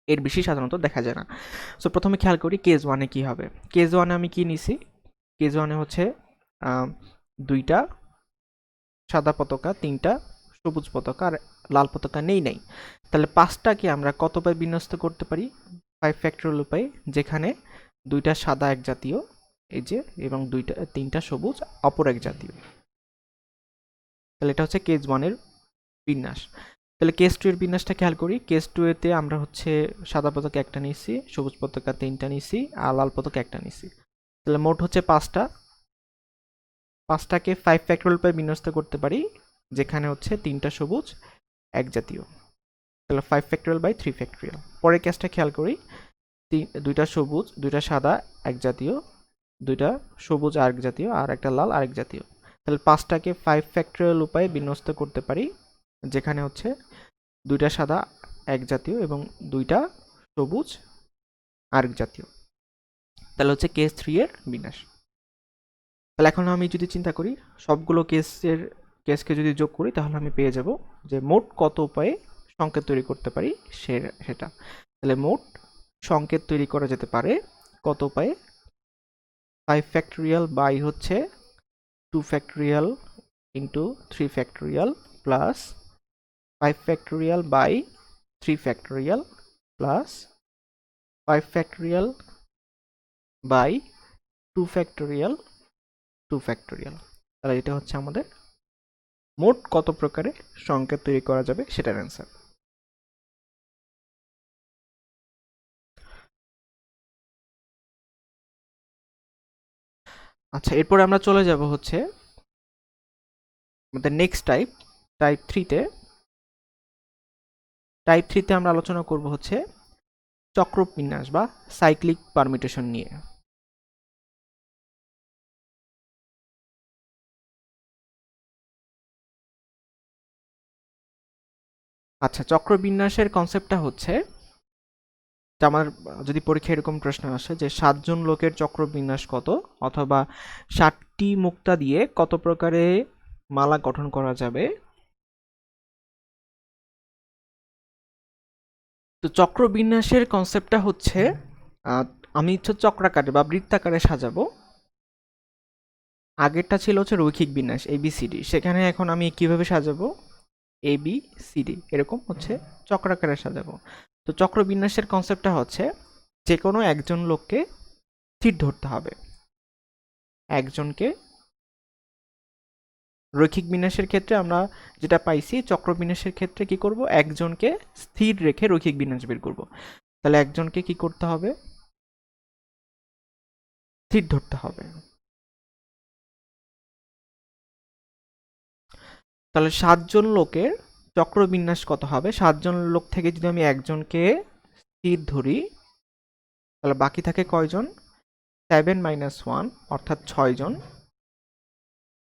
এর বেশি সাধারণত দেখা যায় না। সো প্রথমে খেয়াল করি কেস 1-এ কী হবে। কেস 1-এ আমি কি নিছি, কেস 1-এ হচ্ছে 2টা সাদা পতাকা, 3টা সবুজ পতাকা আর লাল পতাকা নেই। তাহলে 5টাকে আমরা কত উপায়ে বিন্যস্ত করতে পারি, 5 ফ্যাক্টরিয়াল উপায়, যেখানে 2টা সাদা এক জাতীয়, এই যে, এবং 3টা সবুজ অপর এক জাতীয়। তাহলে এটা হচ্ছে কেস 1-এর বিন্যাস। তাহলে কেস 2 এর বিন্যাসটা খেয়াল করি। কেস 2 এতে আমরা হচ্ছে সাদা পতাকা 1টা নিছি, সবুজ পতাকা 3টা নিছি আর লাল পতাকা 1টা নিছি। তাহলে মোট হচ্ছে 5টা, 5টাকে 5 ফ্যাক্টরিয়াল উপায়ে বিন্যস্ত করতে পারি, যেখানে হচ্ছে 3টা সবুজ এক জাতীয়। তাহলে 5 ফ্যাক্টরিয়াল বাই 3 ফ্যাক্টরিয়াল। পরের কেসটা খেয়াল করি, 2টা সবুজ 2টা সাদা এক জাতীয়, 2টা সবুজ আরেক জাতীয় আর একটা লাল আরেক জাতীয়। তাহলে 5টাকে 5 ফ্যাক্টরিয়াল উপায়ে বিন্যস্ত করতে পারি, যেখানে হচ্ছে 2টা সাদা এক জাতীয় এবং 2টা সবুজ আরেক জাতীয়। তাহলে হচ্ছে কেস 3 এর বিন্যাস। তাহলে এখন আমি যদি চিন্তা করি সবগুলো কেসকে যদি যোগ করি, তাহলে আমি পেয়ে যাব যে মোট কত উপায়ে সংকেত তৈরি করতে পারি সেটা। তাহলে মোট সংকেত তৈরি করা যেতে পারে কত উপায়ে, 5 ফ্যাক্টরিয়াল বাই হচ্ছে 2 factorial into 3 factorial plus 5 factorial by 3 factorial plus 5 factorial by 2 factorial 2 factorial. তাহলে এটা হচ্ছে আমাদের মোট কত প্রকারে সংকেত তৈরি করা যাবে সেটার অ্যান্সার। আচ্ছা, এরপরে আমরা চলে যাব হচ্ছে আমাদের নেক্সট টাইপ 3-তে। টাইপ 3-তে আমরা আলোচনা করব হচ্ছে চক্রবিন্যাস বা সাইক্লিক পারমিউটেশন নিয়ে। আচ্ছা, চক্রবিন্যাসের কনসেপ্টটা হচ্ছে যে আমার যদি পরীক্ষায় এরকম প্রশ্ন আসে যে 7 জন লোকের চক্রবিন্যাস কত, অথবা 7টি মুক্তা দিয়ে কত প্রকারে মালা গঠন করা যাবে। তো চক্রবিন্যাসের কনসেপ্টটা হচ্ছে আমি হচ্ছে চক্রাকারে বা বৃত্তাকারে সাজাবো। আগেরটা ছিল হচ্ছে রৈখিক বিন্যাস ABCD, সেখানে এখন আমি কিভাবে সাজাবো, ABCD এরকম হচ্ছে চক্রাকারে সাজাবো। তো চক্রবিন্যাসের কনসেপ্টটা হচ্ছে যে কোনো একজন লোককে স্থির ধরতে হবে। একজনকে রৈখিক বিন্যাসের ক্ষেত্রে আমরা যেটা পাইছি, চক্রবিন্যাসের ক্ষেত্রে কি করব, একজনকে স্থির রেখে রৈখিক বিন্যাস বের করব। তাহলে একজনকে কি করতে হবে, স্থির ধরতে হবে। তাহলে 7 জন লোকের চক্রবিন্যাস কত হবে, 7 জন লোক থেকে যদি আমি একজনকে স্থির ধরি তাহলে বাকি থাকে কয়জন, 7 - 1 অর্থাৎ 6 জন।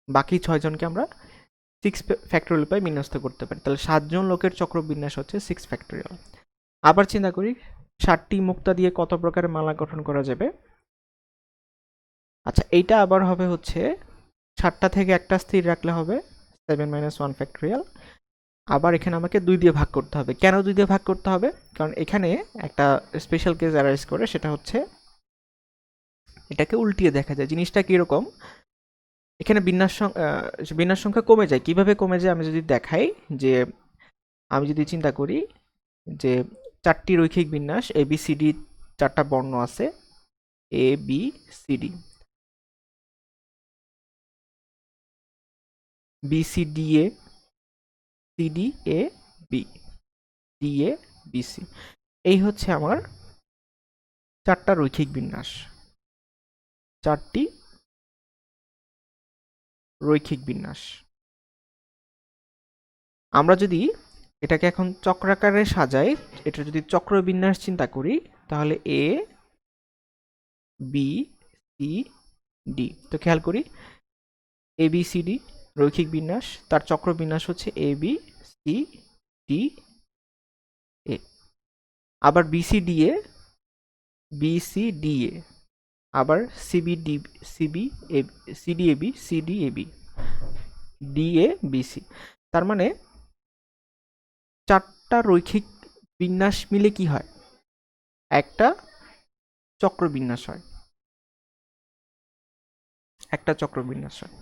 বাকি 6 জনকে আমরা 6 ফ্যাক্টোরিয়াল উপায় বিন্যস্ত করতে পারি। তাহলে 7 জন লোকের চক্রবিন্যাস হচ্ছে 6 ফ্যাক্টোরিয়াল। আবার চিন্তা করি 7টি মুক্তা দিয়ে কত প্রকারের মালা গঠন করা যাবে। আচ্ছা, এইটা আবার হবে হচ্ছে 7টা থেকে একটা স্থির রাখলে হবে 7 - 1 ফ্যাক্টোরিয়াল। আবার এখানে আমাকে 2 দিয়ে ভাগ করতে হবে। কেন 2 দিয়ে ভাগ করতে হবে, কারণ এখানে একটা স্পেশাল কেস অ্যারাইজ করে, সেটা হচ্ছে এটাকে উল্টিয়ে দেখা যায়। জিনিসটা কিরকম, এখানে বিন্যাস সংখ্যা কমে যায়। কিভাবে কমে যায় আমি যদি দেখাই, যে আমি যদি চিন্তা করি যে 4টি রৈখিক বিন্যাস ABCD, 4টা বর্ণ আছে ABCD, BCDA, CDAB, DABC, এই হচ্ছে আমার 4টা রৈখিক বিন্যাস, 4টি রৈখিক বিন্যাস। আমরা যদি এটাকে এখন চক্রাকারে সাজাই, এটা যদি চক্রবিন্যাস চিন্তা করি, তাহলে A B C D। তো খেয়াল করি ABCD রৈখিক বিন্যাস, তার চক্রবিন্যাস হচ্ছে ABCDA। আবার BCDA BCDA, আবার CDAB CDAB DABC। তার মানে 4টা রৈখিক বিন্যাস মিলে কি হয়, একটা চক্রবিন্যাস হয়, একটা চক্রবিন্যাস হয়।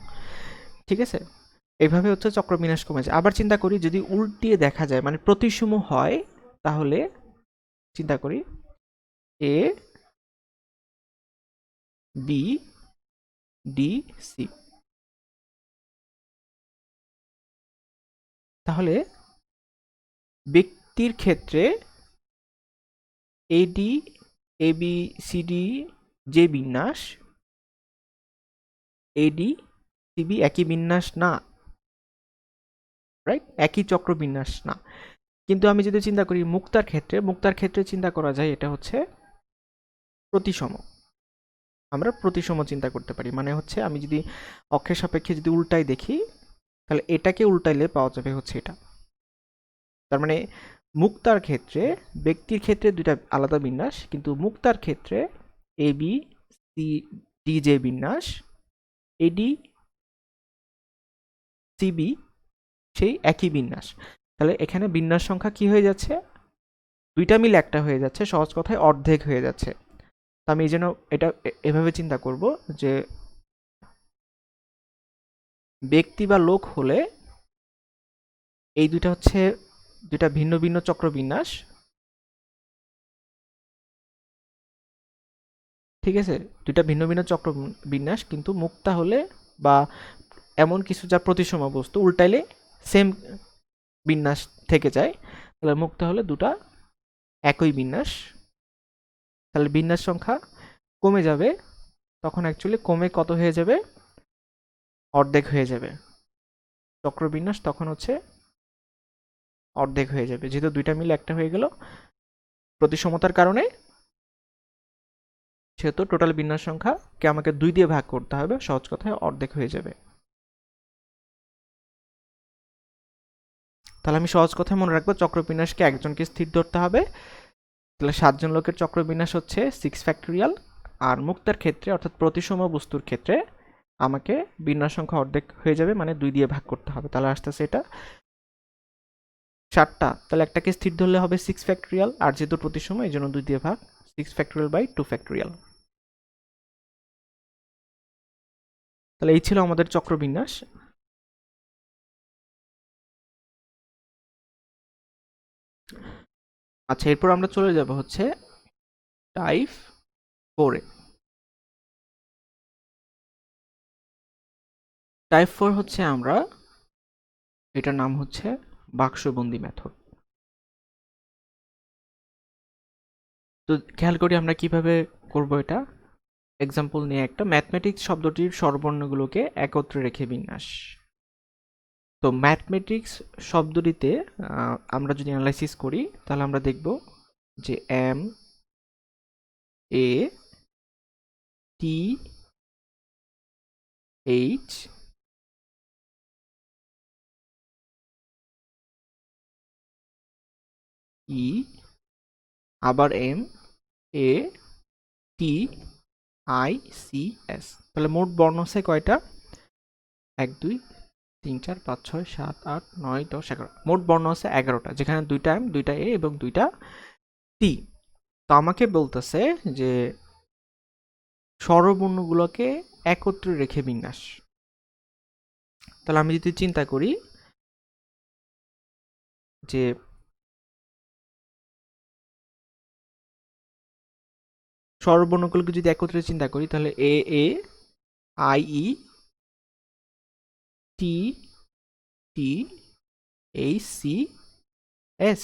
ঠিক আছে, এইভাবে হচ্ছে চক্রবিন্যাস কমে যায়। আবার চিন্তা করি যদি উল্টিয়ে দেখা যায়, মানে প্রতিসম হয়, তাহলে চিন্তা করি A B D C, তাহলে ব্যক্তির ক্ষেত্রে AD ABCD যে বিন্যাস, AD CB একই বিন্যাস না, রাইট, একই চক্রবিন্যাস না। কিন্তু আমি যদি চিন্তা করি মুক্তার ক্ষেত্রে চিন্তা করা যায়, এটা হচ্ছে প্রতিসম। আমরা প্রতিসম চিন্তা করতে পারি, মানে হচ্ছে আমি যদি অক্ষের সাপেক্ষে যদি উল্টাই দেখি, তাহলে এটাকে উল্টাইলে পাওয়া যাবে হচ্ছে এটা। তার মানে মুক্তার ক্ষেত্রে, ব্যক্তির ক্ষেত্রে 2টা আলাদা বিন্যাস, কিন্তু মুক্তার ক্ষেত্রে ABCD যে বিন্যাস, AD CB সেই একই বিন্যাস। তাহলে এখানে বিন্যাস সংখ্যা কি হয়ে যাচ্ছে, 2টা মিলে একটা হয়ে যাচ্ছে, সহজ কথায় অর্ধেক হয়ে যাচ্ছে। তো আমি এই জন্য এটা এভাবে চিন্তা করব যে ব্যক্তি বা লোক হলে এই 2টা হচ্ছে 2টা ভিন্ন ভিন্ন চক্রবিন্যাস। ঠিক আছে, 2টা ভিন্ন ভিন্ন চক্রবিন্যাস, কিন্তু মুক্তা হলে বা এমন কিছু যা প্রতিসম বস্তু উল্টাইলে সেম বিন্যাস থেকে যায়, তাহলে মুক্তা হলে 2টা একই বিন্যাস। তাহলে বিন্যাস সংখ্যা কমে যাবে, তখন অ্যাকচুয়ালি কমে কত হয়ে যাবে, অর্ধেক হয়ে যাবে। চক্রবিন্যাস তখন হচ্ছে অর্ধেক হয়ে যাবে, যেহেতু 2টা মিলে একটা হয়ে গেল, প্রতিসমতার কারণে সেহেতু টোটাল বিন্যাস সংখ্যাকে আমাকে 2 দিয়ে ভাগ করতে হবে, সহজ কথায় অর্ধেক হয়ে যাবে। তাহলে আমি সহজ কথায় মনে রাখবো চক্রবিন্যাসকে একজনকে স্থির ধরতে হবে। তাহলে 7 জন লোকের চক্রবিন্যাস হচ্ছে 6 ফ্যাক্টোরিয়াল, আর মুক্তার ক্ষেত্রে অর্থাৎ প্রতিসম বস্তুর ক্ষেত্রে আমাকে বিন্যাস সংখ্যা অর্ধেক হয়ে যাবে, মানে 2 দিয়ে ভাগ করতে হবে। তাহলে আসতেছে এটা 7টা, তাহলে একটাকে স্থির ধরলে হবে 6 ফ্যাক্টোরিয়াল, আর যেহেতু প্রতিসম এই জন্য 2 দিয়ে ভাগ, 6 ফ্যাক্টোরিয়াল বাই 2 ফ্যাক্টোরিয়াল। তাহলে এই ছিল আমাদের চক্রবিন্যাস। আচ্ছা, এরপর আমরা চলে যাব হচ্ছে টাইপ 4-এ। টাইপ 4 হচ্ছে আমরা, এটার নাম হচ্ছে বাক্সবন্দি মেথড। তো খেয়াল করি আমরা কিভাবে করব এটা। এক্সাম্পল নিয়ে একটা, ম্যাথমেটিক্স শব্দটির স্বরবর্ণগুলোকে একত্রে রেখে বিন্যাস। তো ম্যাথমেটিক্স শব্দটিতে আমরা যদি অ্যানালাইসিস করি তাহলে আমরা দেখব যে M A T H E, আবার M A T I C S. তাহলে মোট বর্ণ আছে কয়টা? 1 2 3 4 5 6 7 8 9 10 11। মোট বর্ণ আছে 11টা, যেখানে 2টা এম, 2টা এ এবং 2টা টি। তো আমাকে বলতেছে যে স্বরবর্ণগুলোকে একত্রে রেখে বিন্যাস। তাহলে আমি যদি চিন্তা করি যে স্বরবর্ণগুলোকে যদি একত্রে চিন্তা করি তাহলে A A, I E, T T, H C S.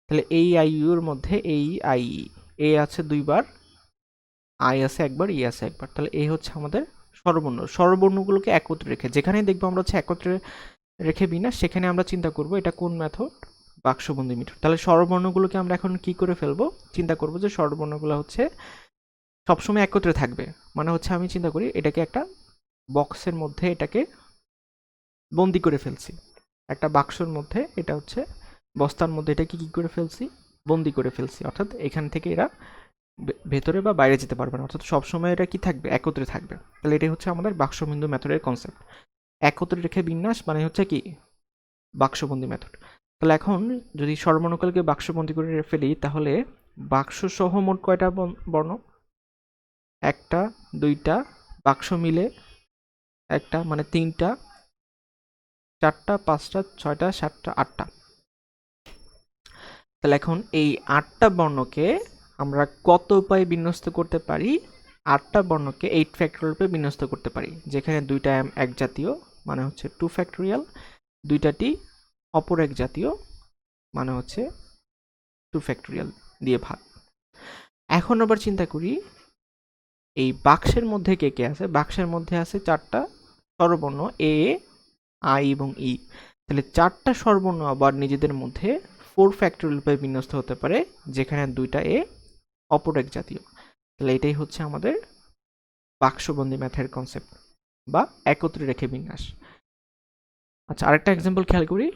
তাহলে এই আই ইউর মধ্যে এই আই ই, এ আছে 2 বার, আই আছে 1 বার, ই আছে 1 বার। তাহলে এই হচ্ছে আমাদের স্বরবর্ণ। স্বরবর্ণগুলোকে একত্রে রেখে, যেখানেই দেখবো আমরা হচ্ছে একত্রে রেখে বিন্যাস, সেখানে আমরা চিন্তা করব এটা কোন মেথড? বাক্সবন্দি মেথড। তাহলে স্বরবর্ণগুলোকে আমরা এখন কি করে ফেলবো? চিন্তা করব যে স্বরবর্ণগুলো হচ্ছে সবসময় একত্রে থাকবে, মানে হচ্ছে আমি চিন্তা করি এটাকে একটা বক্সের মধ্যে এটাকে বন্দি করে ফেলছি, একটা বাক্সর মধ্যে, এটা হচ্ছে বস্তার মধ্যে এটাকে কি করে ফেলছি? বন্দি করে ফেলছি। অর্থাৎ এখান থেকে এরা ভেতরে বা বাইরে যেতে পারবে না, অর্থাৎ সবসময় এটা কি থাকবে? একত্রে থাকবে। তাহলে এটাই হচ্ছে আমাদের বাক্সবন্ধু মেথডের কনসেপ্ট। একত্রে রেখে বিন্যাস মানে হচ্ছে কি? বাক্সবন্দি মেথড। তাহলে এখন যদি স্বরবর্ণগুলোকে বাক্সবন্দি করে ফেলি তাহলে বাক্স সহ মোট কয়টা বর্ণ? 1টা 2টা, বাক্স মিলে 1টা, মানে 3টা, 4টা 5টা 6টা 7টা 8টা। তাহলে এখন এই 8টা বর্ণকে আমরা কত উপায়ে বিন্যস্ত করতে পারি? 8টা বর্ণকে 8 ফ্যাক্টোরিয়াল রূপে বিন্যস্ত করতে পারি, যেখানে 2টা এম এক জাতীয় মানে হচ্ছে 2 ফ্যাক্টোরিয়াল, 2টা টি অপর এক জাতীয় মানে হচ্ছে 2 ফ্যাক্টোরিয়াল দিয়ে ভাগ। এখন আবার চিন্তা করি এই বাক্সের মধ্যে কে কে আছে? বাক্সের মধ্যে আছে 4টা স্বরবর্ণ এ, আই এবং ই। তাহলে 4টা স্বরবর্ণ আবার নিজেদের মধ্যে 4 ফ্যাক্টোরিয়াল রূপে বিন্যস্ত হতে পারে, যেখানে 2টা এ অপর এক জাতীয়। তাহলে এটাই হচ্ছে আমাদের বাক্সবন্দি ম্যাথের কনসেপ্ট বা একত্রে রেখে বিন্যাস। আচ্ছা, আরেকটা এক্সাম্পল খেয়াল করি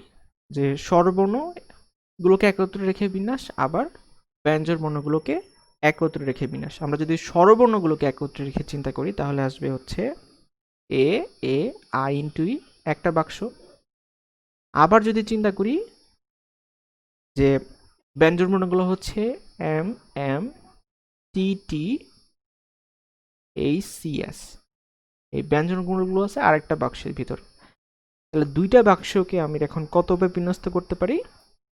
যে স্বরবর্ণগুলোকে একত্রে রেখে বিন্যাস, আবার ব্যঞ্জন বর্ণগুলোকে একত্রে রেখে বিন্যাস। আমরা যদি স্বরবর্ণগুলোকে একত্রে রেখে চিন্তা করি তাহলে আসবে হচ্ছে এ এ আই ইন্টু ই, একটা বাক্স। আবার যদি চিন্তা করি যে ব্যঞ্জন বর্ণগুলো হচ্ছে M M T T H C S, এই ব্যঞ্জন বর্ণগুলো আছে আরেকটা বাক্সের ভিতর। তাহলে 2টা বাক্সকে আমি এখন কত ভাবে বিন্যস্ত করতে পারি?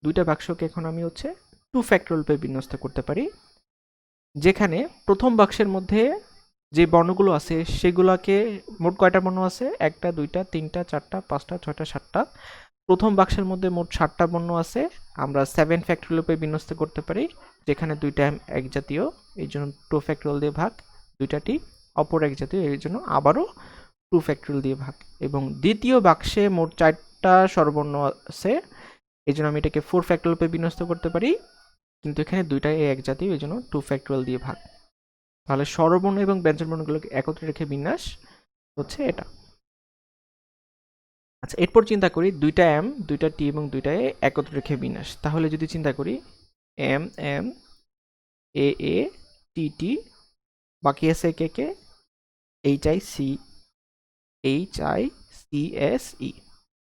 2টা বাক্সকে এখন আমি হচ্ছে 2 ফ্যাক্টোরিয়াল রূপে বিন্যস্ত করতে পারি, যেখানে প্রথম বাক্সের মধ্যে যে বর্ণগুলো আছে সেগুলোকে, মোট কয়টা বর্ণ আছে? 1টা 2টা 3টা 4টা 5টা 6টা 7টা। প্রথম বাক্সের মধ্যে মোট 7টা বর্ণ আছে, আমরা 7 ফ্যাক্টোরিয়াল রূপে বিন্যস্ত করতে পারি, যেখানে 2টা এক জাতীয় এই জন্য 2 ফ্যাক্টোরিয়াল দিয়ে ভাগ, 2টা টি অপর এক জাতীয় এই জন্য আবারও 2 ফ্যাক্টোরিয়াল দিয়ে ভাগ। এবং দ্বিতীয় বাক্সে মোট 4টা স্বরবর্ণ আছে, এই জন্য আমি এটাকে 4 ফ্যাক্টোরিয়াল রূপে বিন্যস্ত করতে পারি, কিন্তু এখানে দুইটাই এক জাতীয়, এই জন্য 2 ফ্যাক্টোরিয়াল দিয়ে ভাগ। তাহলে স্বরবর্ণ এবং ব্যঞ্জনবর্ণগুলোকে একত্রে রেখে বিন্যাস হচ্ছে এটা। আচ্ছা, এরপর চিন্তা করি দুইটা এম, দুইটা টি এবং দুইটা এ একত্রে রেখে বিন্যাস। তাহলে যদি চিন্তা করি এম এম, এ এ, টি টি, বাকি আছে কে কে, H I C, H I C S E,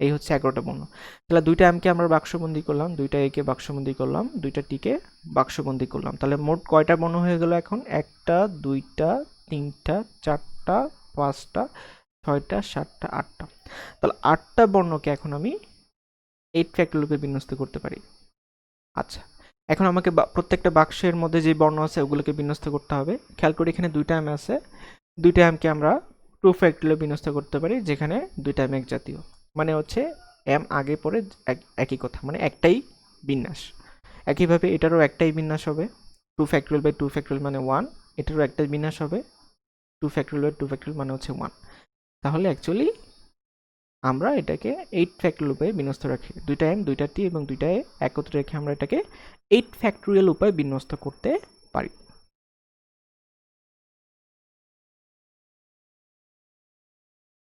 এই হচ্ছে 11টা বর্ণ। তাহলে দুইটা এমকে আমরা বাক্সবন্দি করলাম, দুইটা একে বাক্সবন্দি করলাম, দুইটা টিকে বাক্সবন্দি করলাম। তাহলে মোট কয়টা বর্ণ হয়ে গেল এখন? একটা, দুইটা, তিনটা, চারটা, পাঁচটা, ছয়টা, সাতটা, আটটা। তাহলে 8টা বর্ণকে এখন আমি 8 ফ্যাক্টরিয়ালে বিন্যস্ত করতে পারি। আচ্ছা, এখন আমাকে প্রত্যেকটা বাক্সের মধ্যে যে বর্ণ আছে ওগুলোকে বিন্যস্ত করতে হবে। খেয়াল করি এখানে দুইটা এম আছে, দুইটা এমকে আমরা 2 ফ্যাক্টরিয়ালে বিন্যস্ত করতে পারি, যেখানে দুইটা এম এক জাতীয়, মানে হচ্ছে এম আগে পরে একই কথা, মানে একটাই বিন্যাস। একইভাবে এটারও একটাই বিন্যাস হবে, 2 ফ্যাক্টরিয়াল বাই 2 ফ্যাক্টরিয়াল মানে 1, এটারও একটাই বিন্যাস হবে, 2 ফ্যাক্টরিয়াল বাই 2 ফ্যাক্টরিয়াল মানে হচ্ছে 1। তাহলে অ্যাকচুয়ালি আমরা এটাকে 8 ফ্যাক্টরিয়াল উপায়ে বিন্যস্ত রাখি। দুইটা এম, দুইটা টি এবং দুইটা এ একত্রে রেখে আমরা এটাকে 8 ফ্যাক্টরিয়াল উপায়ে বিন্যস্ত করতে পারি।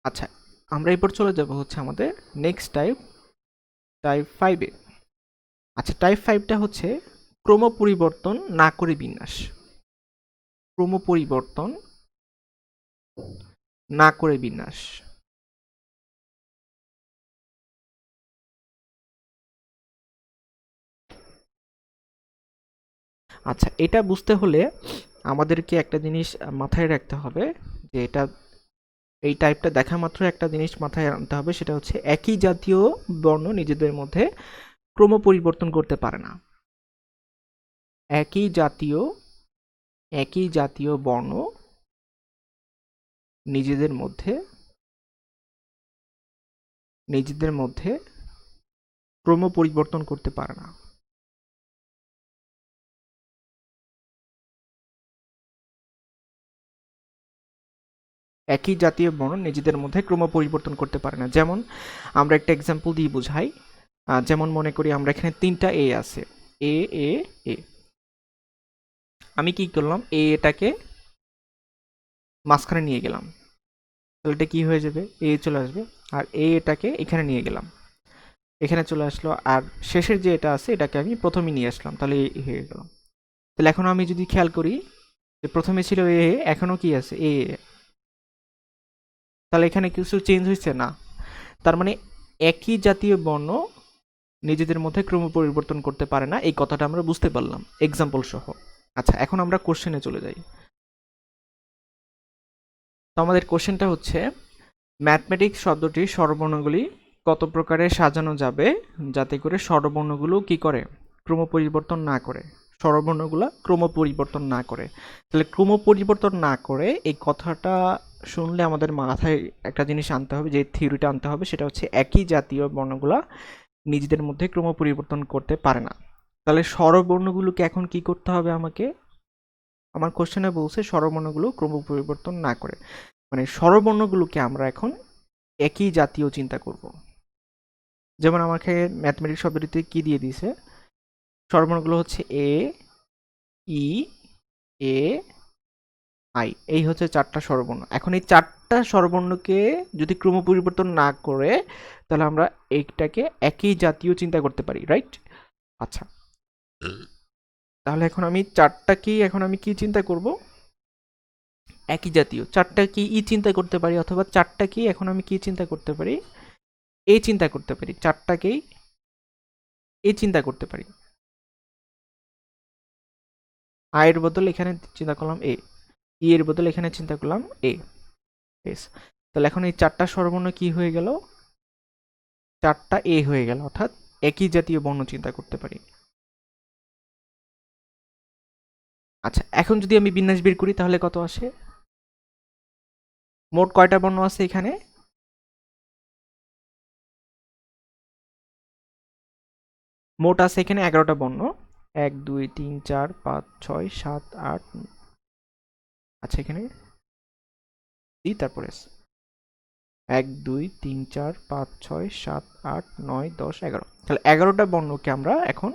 আচ্ছা, আমরা এরপর চলে যাব হচ্ছে আমাদের নেক্সট টাইপ, টাইপ 5 এ। আচ্ছা, টাইপ 5টা হচ্ছে ক্রম পরিবর্তন না করে বিন্যাস। ক্রম পরিবর্তন না করে বিন্যাস। আচ্ছা, এটা বুঝতে হলে আমাদেরকে একটা জিনিস মাথায় রাখতে হবে, যে এটা, এই টাইপটা দেখা মাত্র একটা জিনিস মাথায় আনতে হবে, সেটা হচ্ছে একই জাতীয় বর্ণ নিজেদের মধ্যে ক্রম পরিবর্তন করতে পারে না। একই জাতীয় বর্ণ নিজেদের মধ্যে ক্রম পরিবর্তন করতে পারে না। একই জাতীয় বর্ণ নিজেদের মধ্যে ক্রম পরিবর্তন করতে পারে না। যেমন আমরা একটা এক্সাম্পল দিয়ে বুঝাই। যেমন মনে করি আমরা এখানে 3টা এ আছে, এ এ এ। আমি কি করলাম, এটাকে মাঝখানে নিয়ে গেলাম, তাহলে এটা কি হয়ে যাবে, এ চলে আসবে। আর এটাকে এখানে নিয়ে গেলাম, এখানে চলে আসলো। আর শেষের যে এটা আছে এটাকে আমি প্রথমে নিয়ে আসলাম, তাহলে এ হয়ে গেল। তাহলে এখন আমি যদি খেয়াল করি, যে প্রথমে ছিল এ, এখনো কি আছে এ, তাহলে এখানে কিছু চেঞ্জ হয়েছে না। তার মানে একই জাতীয় বর্ণ নিজেদের মধ্যে ক্রম পরিবর্তন করতে পারে না, এই কথাটা আমরা বুঝতে পারলাম এক্সাম্পল সহ। আচ্ছা, এখন আমরা কোশ্চেনে চলে যাই। তো আমাদের কোশ্চেনটা হচ্ছে, ম্যাথমেটিক্স শব্দটির স্বরবর্ণগুলি কত প্রকারে সাজানো যাবে যাতে করে স্বরবর্ণগুলো কি করে, ক্রম পরিবর্তন না করে। স্বরবর্ণগুলো ক্রম পরিবর্তন না করে। তাহলে ক্রম পরিবর্তন না করে এই কথাটা শুনলে আমাদের মাথায় একটা জিনিস আনতে হবে, যে থিওরিটা আনতে হবে, সেটা হচ্ছে একই জাতীয় বর্ণগুলা নিজেদের মধ্যে ক্রম পরিবর্তন করতে পারে না। তাহলে স্বরবর্ণগুলোকে এখন কি করতে হবে আমাকে? আমার কোশ্চেনে বলছে স্বরবর্ণগুলো ক্রম পরিবর্তন না করে, মানে স্বরবর্ণগুলোকে আমরা এখন একই জাতীয় চিন্তা করব। যেমন আমাকে ম্যাথমেটিক্স শব্দটিতে কি দিয়ে দিয়েছে, স্বরবর্ণগুলো হচ্ছে এ, ই, এ, আই, এই হচ্ছে 4টা স্বরবর্ণ। এখন এই 4টা স্বরবর্ণকে যদি ক্রম পরিবর্তন না করে, তাহলে আমরা এইটাকে একই জাতীয় চিন্তা করতে পারি, রাইট? আচ্ছা, তাহলে এখন আমি কি চিন্তা করব, একই জাতীয়। 4টা কি ই চিন্তা করতে পারি, অথবা 4টা কি এখন আমি কি চিন্তা করতে পারি, এ চিন্তা করতে পারি। 4টাকেই এ চিন্তা করতে পারি। আয়ের বদল এখানে চিন্তা করলাম এ, ই এর বদল এখানে চিন্তা করলাম এ, এস। তাহলে এখন এই 4টা স্বরবর্ণ কি হয়ে গেল, 4টা এ হয়ে গেল, অর্থাৎ একই জাতীয় বর্ণ চিন্তা করতে পারি। আচ্ছা, এখন যদি আমি বিন্যাস বের করি তাহলে কত আসে? মোট কয়টা বর্ণ আছে এখানে? মোট আছে এখানে 11টা বর্ণ। 1 2 3 4 5 6 7 8। আচ্ছা, এখানে ই তারপরে 1 2 3 4 5 6 7 8 9 10 11। তাহলে 11টা বর্ণকে আমরা এখন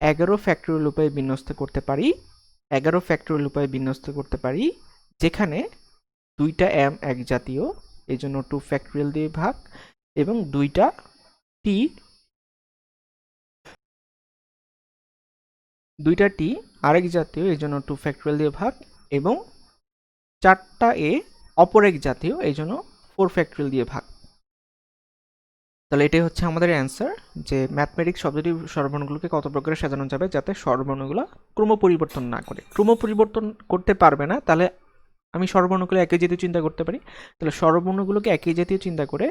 11 ফ্যাক্টরিয়াল উপায়ে বিন্যস্ত করতে পারি, 11 ফ্যাক্টরিয়াল উপায়ে বিন্যস্ত করতে পারি, যেখানে দুইটা m এক জাতীয়, এই জন্য 2 ফ্যাক্টরিয়াল দিয়ে ভাগ, এবং দুইটা t আরেক জাতীয়, এই জন্য 2 ফ্যাক্টরিয়াল দিয়ে ভাগ, এবং 4টা a অপর এক জাতীয়, এই জন্য 4 ফ্যাক্টরিয়াল দিয়ে ভাগ। তাহলে এটাই হচ্ছে আমাদের অ্যান্সার, যে ম্যাথমেটিক্স শব্দটির স্বরবর্ণগুলোকে কত প্রকারে সাজানো যাবে যাতে স্বরবর্ণগুলো ক্রম পরিবর্তন না করে। ক্রম পরিবর্তন করতে পারবে না, তাহলে আমি স্বরবর্ণগুলো একই জাতীয় চিন্তা করতে পারি। তাহলে স্বরবর্ণগুলোকে একই জাতীয় চিন্তা করে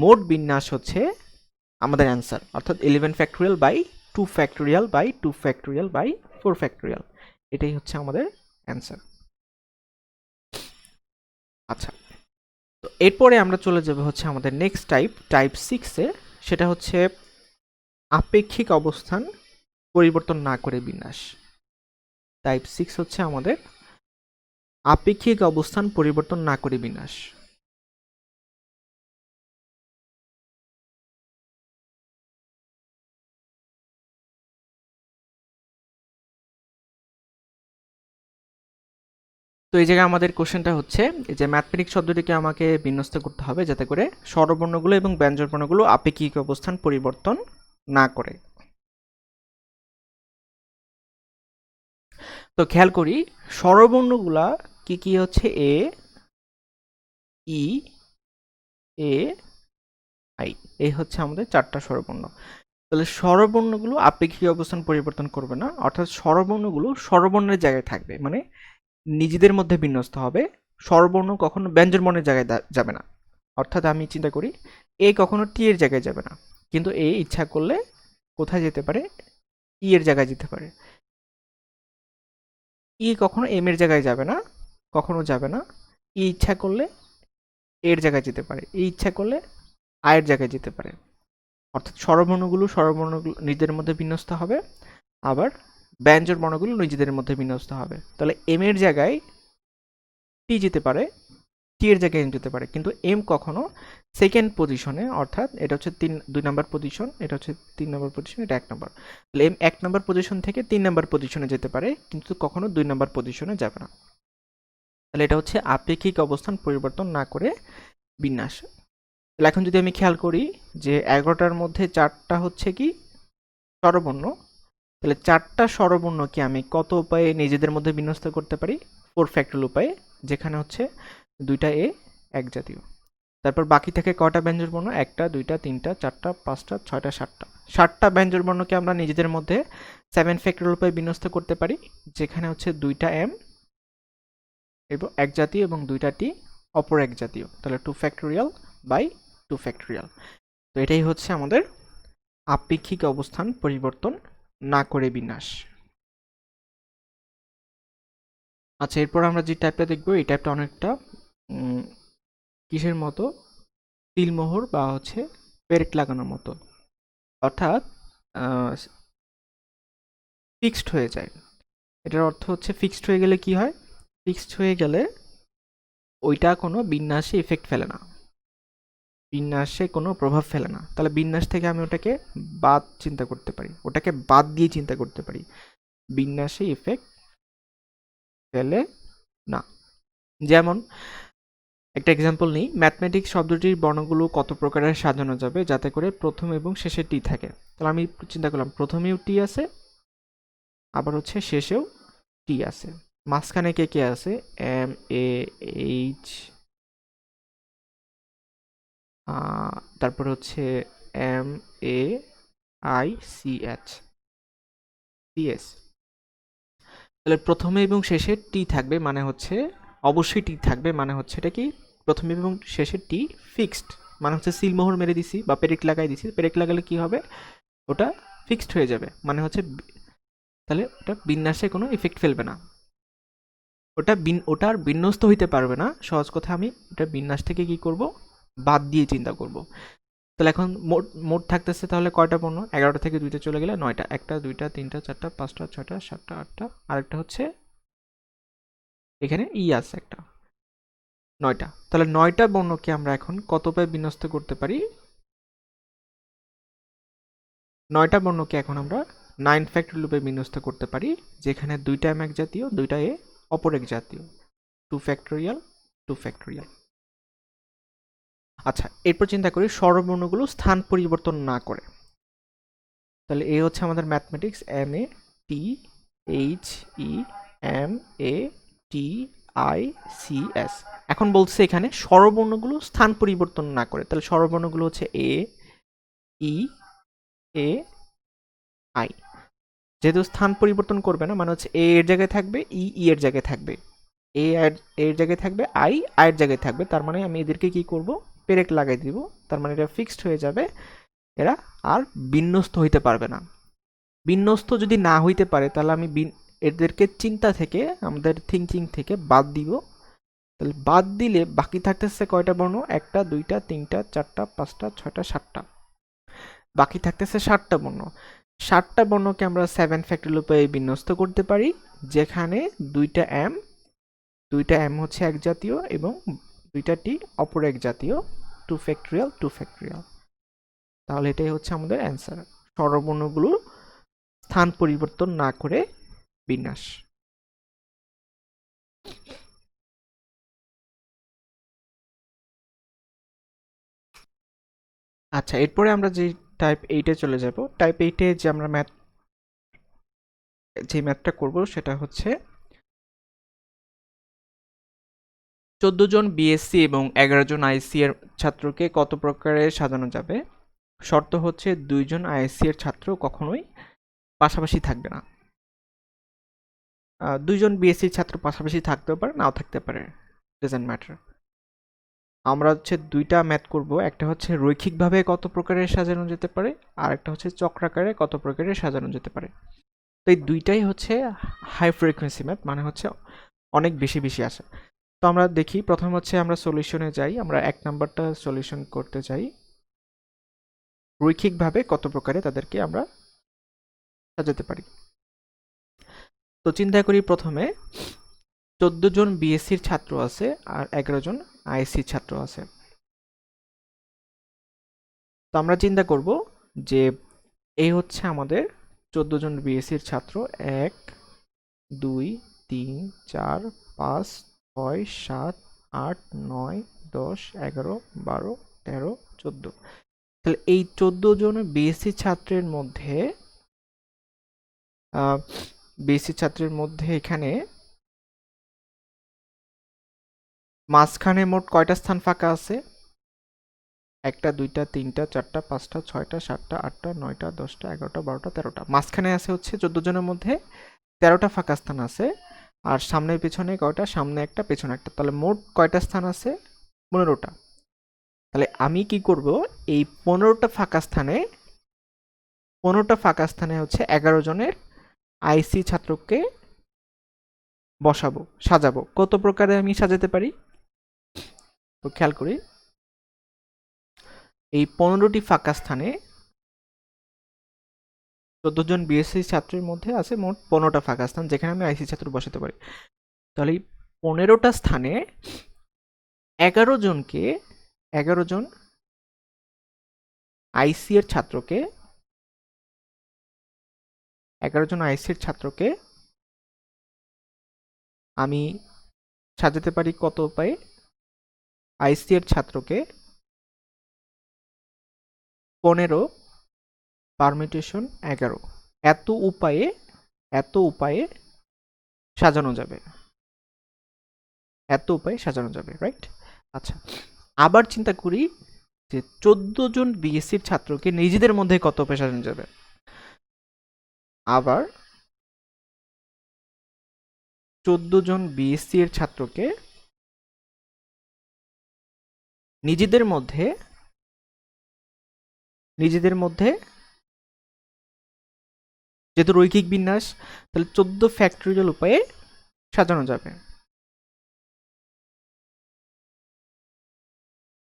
মোট বিন্যাস হচ্ছে আমাদের অ্যান্সার, অর্থাৎ 11 factorial by 2 factorial by 2 factorial by 4 factorial, এটাই হচ্ছে আমাদের অ্যান্সার। আচ্ছা, তো এরপরে আমরা চলে যাব হচ্ছে আমাদের নেক্সট টাইপ 6-এ, সেটা হচ্ছে আপেক্ষিক অবস্থান পরিবর্তন না করে বিন্যাস। টাইপ 6 হচ্ছে আমাদের আপেক্ষিক অবস্থান পরিবর্তন না করে বিন্যাস। তো এই জায়গায় আমাদের কোশ্চেনটা হচ্ছে যে ম্যাথমেটিক্স শব্দটিকে আমাকে বিন্যস্ত করতে হবে যাতে করে স্বরবর্ণগুলো এবং ব্যঞ্জনবর্ণগুলো আপেক্ষিক অবস্থান পরিবর্তন না করে। তো খেয়াল করি স্বরবর্ণগুলা কি কি হচ্ছে, এ, ই, এ, আই, এই হচ্ছে আমাদের 4টা স্বরবর্ণ। তাহলে স্বরবর্ণগুলো আপেক্ষিক অবস্থান পরিবর্তন করবে না, অর্থাৎ স্বরবর্ণগুলো স্বরবর্ণের জায়গায় থাকবে, মানে নিজেদের মধ্যে বিন্যস্ত হবে। স্বরবর্ণ কখনো ব্যঞ্জনবর্ণের জায়গায় যাবে না। অর্থাৎ আমি চিন্তা করি এ কখনো টি এর জায়গায় যাবে না, কিন্তু এ ইচ্ছা করলে কোথায় যেতে পারে, ই এর জায়গায় যেতে পারে। ই কখনো এম এর জায়গায় যাবে না, কখনো যাবে না। ই ইচ্ছা করলে এর জায়গায় যেতে পারে, ই ইচ্ছা করলে আয়ের জায়গায় যেতে পারে। অর্থাৎ স্বরবর্ণগুলো নিজেদের মধ্যে বিন্যস্ত হবে, আবার ব্যঞ্জন বর্ণগুলো নিজেদের মধ্যে বিন্যস্ত হবে। তাহলে এম এর জায়গায় টি যেতে পারে, টি এর জায়গায় এম যেতে পারে, কিন্তু এম কখনো সেকেন্ড পজিশনে, অর্থাৎ এটা হচ্ছে 2 নাম্বার পজিশন, এটা হচ্ছে 3 নাম্বার পজিশন, এটা 1 নাম্বার। তাহলে এম 1 নাম্বার পজিশন থেকে 3 নাম্বার পজিশনে যেতে পারে, কিন্তু কখনো 2 নাম্বার পজিশনে যাবে না। তাহলে এটা হচ্ছে আপেক্ষিক অবস্থান পরিবর্তন না করে বিন্যাস। তাহলে এখন যদি আমি খেয়াল করি যে 11টার মধ্যে 4টা হচ্ছে কি স্বরবর্ণ, তাহলে 4টা স্বরবর্ণকে আমি কত উপায়ে নিজেদের মধ্যে বিন্যস্ত করতে পারি, 4 ফ্যাক্টরিয়াল উপায়ে, যেখানে হচ্ছে 2টা এ এক জাতীয়। তারপর বাকি থাকে কয়টা ব্যঞ্জনবর্ণ, 1টা 2টা 3টা 4টা 5টা 6টা 7টা। 7টা ব্যঞ্জনবর্ণকে আমরা নিজেদের মধ্যে 7 ফ্যাক্টরিয়াল উপায়ে বিন্যস্ত করতে পারি, যেখানে হচ্ছে 2টা এম এবং এক জাতীয় এবং 2টা টি অপর এক জাতীয়। তাহলে 2 ফ্যাক্টরিয়াল বাই 2 ফ্যাক্টরিয়াল। তো এটাই হচ্ছে আমাদের আপেক্ষিক অবস্থান পরিবর্তন না করে বিন্যাস। আচ্ছা, এরপর আমরা যে টাইপটা দেখবো, এই টাইপটা অনেকটা কিসের মতো, তিলমোহর বা হচ্ছে পেরেক লাগানোর মতো, অর্থাৎ ফিক্সড হয়ে যায়। এটার অর্থ হচ্ছে ফিক্সড হয়ে গেলে কি হয়, ফিক্সড হয়ে গেলে ওইটা কোনো বিন্যাসে ইফেক্ট ফেলে না, বিন্যাসে কোনো প্রভাব ফেলে না। তাহলে বিন্যাস থেকে আমি ওটাকে বাদ চিন্তা করতে পারি, ওটাকে বাদ দিয়ে চিন্তা করতে পারি, বিন্যাসে ইফেক্ট ফেলে না। যেমন একটা এক্সাম্পল নিই, ম্যাথমেটিক্স শব্দটির বর্ণগুলো কত প্রকারের সাজানো যাবে যাতে করে প্রথম এবং শেষে টি থাকে। তাহলে আমি চিন্তা করলাম প্রথমেও টি আছে, আবার হচ্ছে শেষেও টি আছে, মাঝখানে কে কে আছে, এম এ এইচ, তারপরে হচ্ছে M A I C H C S. তাহলে প্রথমে এবং শেষে টি থাকবে, মানে হচ্ছে অবশ্যই টি থাকবে, মানে হচ্ছে এটা কি, প্রথমে এবং শেষে টি ফিক্সড, মানে হচ্ছে সিলমোহর মেরে দিছি বা পেরেক লাগাই দিছি, পেরেক লাগালে কি হবে, ওটা ফিক্সড হয়ে যাবে, মানে হচ্ছে তাহলে ওটা বিন্যাসে কোনো ইফেক্ট ফেলবে না, ওটা আর বিন্যস্ত হইতে পারবে না। সহজ কথা, আমি এটা বিন্যাস থেকে কি করব, বাদ দিয়ে চিন্তা করব। তাহলে এখন মোট থাকতেছে তাহলে কয়টা পণ্য, 11টা থেকে 2টা চলে গেলে 9টা, 1টা 2টা 3টা 4টা 5টা 6টা 7টা 8টা, আরেকটা হচ্ছে এখানে ই আছে একটা, 9টা। তাহলে 9টা বর্ণকে আমরা এখন কত উপায়ে বিন্যস্ত করতে পারি, 9টা বর্ণকে এখন আমরা 9 ফ্যাক্টরিয়াল রূপে বিন্যস্ত করতে পারি, যেখানে দুইটা m এক জাতীয়, দুইটা a অপর এক জাতীয়। 2 ফ্যাক্টরিয়াল 2 ফ্যাক্টরিয়াল। আচ্ছা, এরপর চিন্তা করি স্বরবর্ণগুলো স্থান পরিবর্তন না করে। তাহলে এ হচ্ছে আমাদের mathematics, M A T H E M A T I C S. এখন বলছে এখানে স্বরবর্ণগুলো স্থান পরিবর্তন না করে, তাহলে স্বরবর্ণগুলো হচ্ছে এ ই এ আই। যেহেতু স্থান পরিবর্তন করবে না, মানে হচ্ছে এ এর জায়গায় থাকবে, ই এর জায়গায় থাকবে, এর জায়গায় থাকবে, আই এর জায়গায় থাকবে। তার মানে আমি এদেরকে কি করব, পেরেক লাগাই দিব। তার মানে এটা ফিক্সড হয়ে যাবে, এরা আর বিন্যস্ত হইতে পারবে না। বিন্যস্ত যদি না হইতে পারে, তাহলে আমি এদেরকে চিন্তা থেকে, আমাদের থিঙ্কিং থেকে বাদ দিব। তাহলে বাদ দিলে বাকি থাকতেছে কয়টা বর্ণ? 1টা 2টা 3টা 4টা 5টা 6টা 7টা। বাকি থাকতেছে 7টা বর্ণ। 7টা বর্ণকে আমরা 7 ফ্যাক্টরিয়াল উপায়ে বিন্যস্ত করতে পারি, যেখানে দুইটা m হচ্ছে এক জাতীয় এবং দুইটা t অপর এক জাতীয়। 2 ফ্যাক্টরিয়াল 2 ফ্যাক্টরিয়াল। তাহলে এটাই হচ্ছে আমাদের অ্যান্সার, স্বরবর্ণগুলোর স্থান পরিবর্তন না করে বিন্যাস। আচ্ছা, এরপরে আমরা যে টাইপ 8-এ চলে যাব। টাইপ 8-এ যে আমরা ম্যাথটা করব সেটা হচ্ছে 14 জন বিএসসি এবং 11 জন আইসি এর ছাত্রকে কত প্রকারে সাজানো যাবে? শর্ত হচ্ছে 2 জন আইসি এর ছাত্র কখনোই পাশাপাশি থাকবে না। 2 জন বিএসসি ছাত্র পাশাপাশি থাকতেও পারে, নাও থাকতে পারে, ডাজন্ট ম্যাটার। আমরা হচ্ছে দুইটা ম্যাথ করব, একটা হচ্ছে রৈখিকভাবে কত প্রকারের সাজানো যেতে পারে, আর একটা হচ্ছে চক্রাকারে কত প্রকারের সাজানো যেতে পারে। তো এই দুইটাই হচ্ছে হাই ফ্রিকোয়েন্সি ম্যাথ, মানে হচ্ছে অনেক বেশি বেশি আসে। তো আমরা দেখি, প্রথম হচ্ছে আমরা সলিউশনে যাই। আমরা 1 নাম্বারটা সলিউশন করতে চাই, রৈখিকভাবে কত প্রকারে তাদেরকে আমরা সাজাতে পারি। তো চিন্তা করি, প্রথমে 14 জন বিএসসির ছাত্র আছে আর 11 জন আইএসসির ছাত্র আছে। তো আমরা চিন্তা করব যে এই হচ্ছে আমাদের 14 জন বিএসসির ছাত্র, 1 2 3 4 5 6 7 8 9 10 11 12 13 14। তাহলে এই 14 জন বিএসসি ছাত্রের মধ্যে এখানে মাঝখানে মোট কয়টা স্থান ফাঁকা আছে? 1টা 2টা 3টা 4টা 5টা 6টা 7টা 8টা 9টা 10টা 11টা 12টা 13টা। মাঝখানে আছে হচ্ছে 14 জনের মধ্যে 13টা ফাঁকা স্থান আছে। আর সামনে পেছনে কয়টা? সামনে একটা, পেছনে একটা। তাহলে মোট কয়টা স্থান আছে? 15টা। তাহলে আমি কি করব, এই 15টা ফাঁকা স্থানে হচ্ছে 11 জনের আইসি ছাত্রকে বসাবো, সাজাবো। কত প্রকারে আমি সাজাতে পারি? তো খেয়াল করি, এই 15টি ফাঁকা স্থানে 14 জন বিএসসি ছাত্রের মধ্যে আছে মোট 15টা ফাঁকা স্থান, যেখানে আমি আইসি ছাত্র বসাতে পারি। তাহলে এই 15টা স্থানে 11 জন আইসি এর ছাত্রকে 11 জন আইসির ছাত্রকে আমি সাজাতে পারি কত উপায়ে? আইসি এর ছাত্রকে 15 পারমিটেশন 11, এত উপায়ে সাজানো যাবে, রাইট? আচ্ছা, আবার চিন্তা করি যে 14 জন বিএসসির ছাত্রকে নিজেদের মধ্যে কত উপায়ে সাজানো যাবে। আবার 14 জন বিএসসি এর ছাত্রকে নিজেদের মধ্যে যেহেতু রৈখিক বিন্যাস, তাহলে 14 ফ্যাক্টরিয়াল উপায়ে সাজানো যাবে।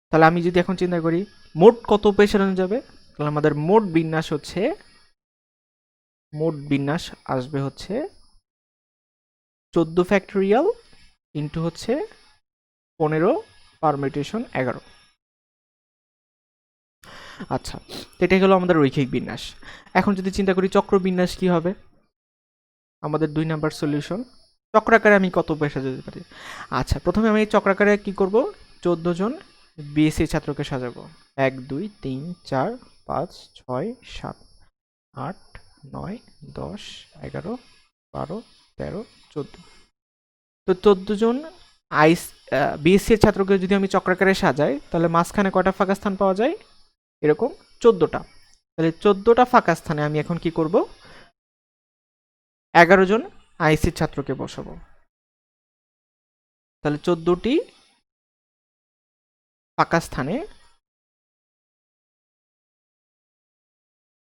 তাহলে আমি যদি এখন চিন্তা করি মোট কত উপায়ে সাজানো যাবে, তাহলে আমাদের মোট বিন্যাস আসবে হচ্ছে 14 ফ্যাক্টরিয়াল ইন্টু হচ্ছে 15 পারমিটেশন 11। আচ্ছা, তো এটাই হলো আমাদের রৈখিক বিন্যাস। এখন যদি চিন্তা করি চক্র বিন্যাস কি হবে, আমাদের 2 নাম্বার সলিউশন। চক্রাকারে আমি কত উপায়ে সাজাতে পারি? আচ্ছা, প্রথমে আমি এই চক্রাকারে কি করব, 14 জন বিএসসি ছাত্রকে সাজাবো। 1 2 3 4 5 6 7 8 9 10 11 12 13 14। তো 14 জন আইস বিএসসি এর ছাত্রকে যদি আমি চক্রাকারে সাজাই, তাহলে মাঝখানে কয়টা ফাঁকা স্থান পাওয়া যায়? এরকম 14টা। তাহলে 14টা ফাঁকা স্থানে আমি এখন কি করব, 11 জন আইসির ছাত্রকে বসাবো। তাহলে 14টি ফাঁকা স্থানে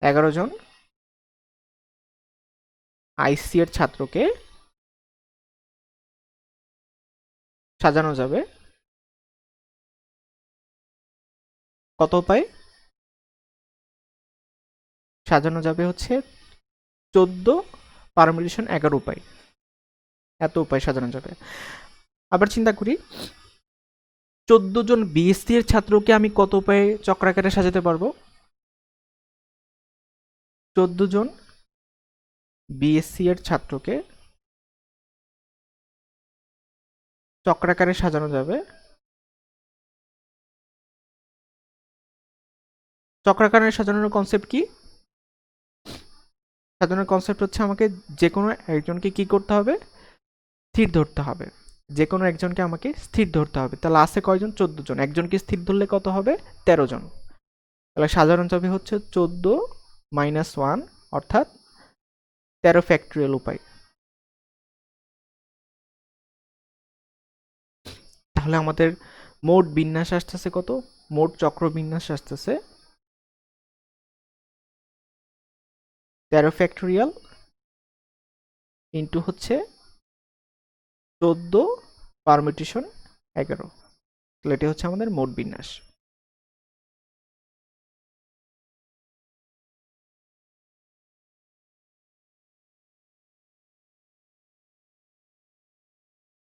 11 জন আইসি এর ছাত্রকে সাজানো যাবে কত উপায়? সাজানো যাবে হচ্ছে 14 পারমিটেশন 11 উপায়, এত উপায় সাজানো যাবে। আবার চিন্তা করি 14 জন বিএসসি এর ছাত্রকে আমি কত উপায়ে চক্রাকারে সাজাতে পারবো? 14 জন বিএসসি এর ছাত্রকে চক্রাকারে সাজানো যাবে। চক্রাকারে সাজানোর কনসেপ্ট কি? সাজানোর কনসেপ্ট হচ্ছে আমাকে যে কোনো একজনকে কি করতে হবে, স্থির ধরতে হবে। যে কোনো একজনকে আমাকে স্থির ধরতে হবে। তাহলে আছে কয়জন? 14 জন। একজনকে স্থির ধরলে কত হবে? 13 জন। তাহলে সাজানো যাবে হচ্ছে 14 মাইনাস 1 অর্থাৎ 13 ফ্যাক্টরিয়াল উপায়। তাহলে আমাদের মোট বিন্যাস আসতেছে কত? মোট চক্র বিন্যাস আসতেছে 13 ফ্যাক্টরিয়াল ইন্টু হচ্ছে 14 পারমিটেশন 11। তাহলে এটা হচ্ছে আমাদের মোট বিন্যাস।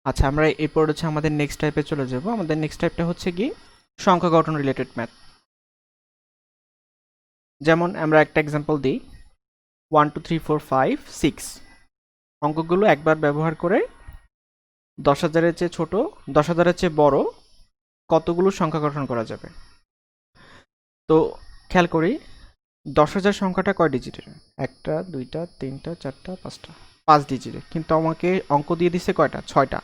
আচ্ছা, আমরা এরপর হচ্ছে আমাদের নেক্সট টাইপে চলে যাব। আমাদের নেক্সট টাইপটা হচ্ছে কি সংখ্যা গঠন রিলেটেড ম্যাথ। যেমন আমরা একটা এক্সাম্পল দিই, 1 2 3 4 5 6 অঙ্কগুলো একবার ব্যবহার করে 10,000-এর চেয়ে ছোট, 10,000-এর চেয়ে বড় কতগুলো সংখ্যা গঠন করা যাবে? তো খেয়াল করি 10,000 সংখ্যাটা কয় ডিজিটের? একটা, দুইটা, তিনটা, চারটা, পাঁচটা, 5 ডিজিটের। কিন্তু আমাকে অঙ্ক দিয়ে দিচ্ছে কয়টা? 6টা।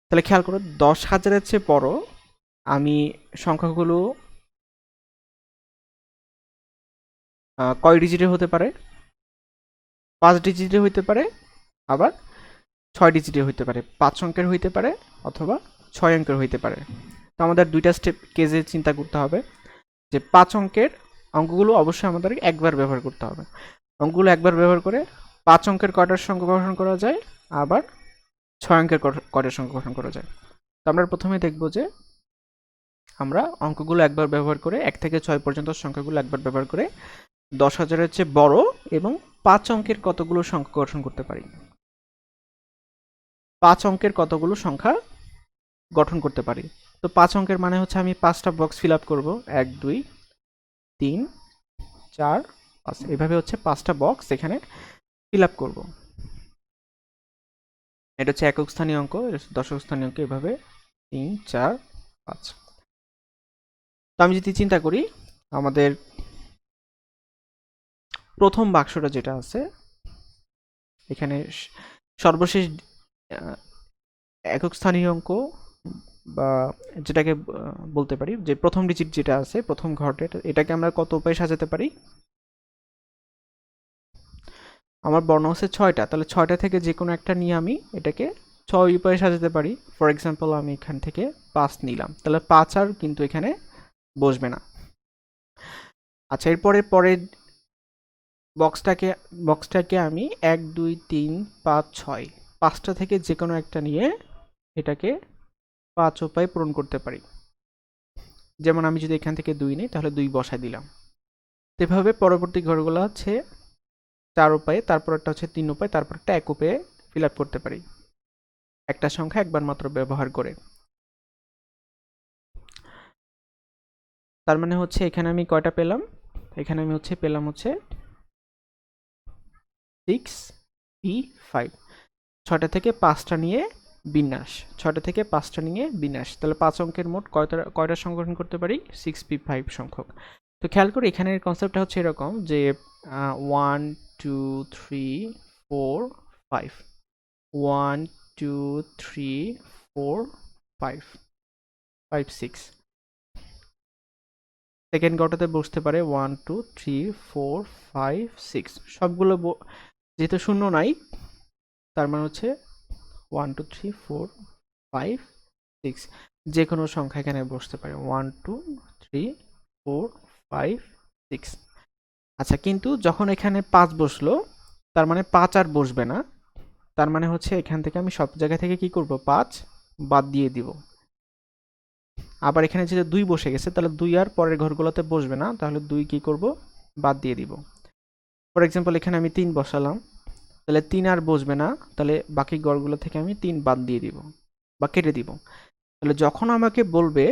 তাহলে খেয়াল করো 10,000-এর চেয়ে বড় আমি সংখ্যাগুলো কয় ডিজিটের হতে পারে? 5 ডিজিটের হইতে পারে, আবার 6 ডিজিটের হইতে পারে, 5 অঙ্কের হইতে পারে, অথবা 6 অঙ্কের হইতে পারে। তো আমাদের দুইটা স্টেপ কেজে চিন্তা করতে হবে যে 5 অঙ্কের অঙ্কগুলো অবশ্যই আমাদের একবার ব্যবহার করতে হবে। অঙ্কগুলো একবার ব্যবহার করে 5 অঙ্কের কয়টার সংখ্যা গঠন করা যায়, আবার 6 অঙ্কের কয়টার সংখ্যা গঠন করা যায়। তো আমরা প্রথমে দেখব যে আমরা অঙ্কগুলো একবার ব্যবহার করে 1 থেকে 6 পর্যন্ত সংখ্যাগুলো একবার ব্যবহার করে 10,000-এর চেয়ে বড় এবং 5 অঙ্কের কতগুলো সংখ্যা গঠন করতে পারি। 5 অঙ্কের কতগুলো সংখ্যা গঠন করতে পারি। তো 5 অঙ্কের মানে হচ্ছে আমি 5টা বক্স ফিল আপ করবো, 1 2 3 4 5, এভাবে হচ্ছে 5টা বক্স এখানে ফিল আপ করবো। এটা হচ্ছে একক স্থানীয় অঙ্ক, দশক স্থানীয় অঙ্ক, এভাবে 3 4 5। তো আমি যদি চিন্তা করি আমাদের প্রথম বাক্সটা যেটা আছে এখানে সর্বশেষ একক স্থানীয় অঙ্ক বা যেটাকে বলতে পারি যে প্রথম ডিজিট যেটা আছে, প্রথম ঘরটা, এটাকে আমরা কত উপায়ে সাজাতে পারি? আমার বর্ণ হচ্ছে 6টা, তাহলে 6টা থেকে যে কোনো একটা নিয়ে আমি এটাকে 6 উপায়ে সাজাতে পারি। ফর এক্সাম্পল আমি এখান থেকে 5 নিলাম, তাহলে 5 আর কিন্তু এখানে বসবে না। আচ্ছা, এরপরে পরের বক্সটাকে আমি 1 2 3 5 6 5টা থেকে যে কোনো একটা নিয়ে এটাকে 5 উপায়ে পূরণ করতে পারি। যেমন আমি যদি এখান থেকে 2 নিই তাহলে 2 বসাই দিলাম। এভাবে পরবর্তী ঘরগুলো হচ্ছে 4 উপায়ে, তারপরটা হচ্ছে 3 উপায়ে, তারপরটা 1 উপায়ে ফিল আপ করতে পারি একটা সংখ্যা একবার মাত্র ব্যবহার করে। তার মানে হচ্ছে এখানে আমি কয়টা পেলাম, এখানে আমি হচ্ছে পেলাম হচ্ছে 6p5। 6টা থেকে 5টা নিয়ে বিন্যাস, 6টা থেকে 5টা নিয়ে বিন্যাস, তাহলে 5 অঙ্কের মোট কয়টা সংখ্যা গঠন করতে পারি, 6p5 সংখ্যক। তো খেয়াল করি এখানের কনসেপ্টটা হচ্ছে এরকম যে 1 2 3 4 5, 1 2 3 4 5 5 6। সেকেন্ড ঘরটাতে বসতে পারে 1 2 3 4 5 6, সবগুলো যেহেতু শূন্য নাই তার মানে হচ্ছে 1 2 3 4 5 6, যে কোনো সংখ্যা এখানে বসতে পারে 1 2 3 4 5 6। আচ্ছা, কিন্তু যখন এখানে 5 বসলো তার মানে 5 আর বসবে না, তার মানে হচ্ছে এখান থেকে আমি সব জায়গা থেকে কি করব, 5 বাদ দিয়ে দিব। আবার এখানে যেহেতু 2 বসে গেছে তাহলে 2 আর পরের ঘরগুলোতে বসবে না, তাহলে 2 কি করব, বাদ দিয়ে দিব। ফর এক্সাম্পল এখানে আমি 3 বসালাম, তাহলে 3 আর বসবে না, তাহলে বাকি ঘরগুলো থেকে আমি 3 বাদ দিয়ে দিব বা কেটে দিব। তাহলে যখন আমাকে বলবে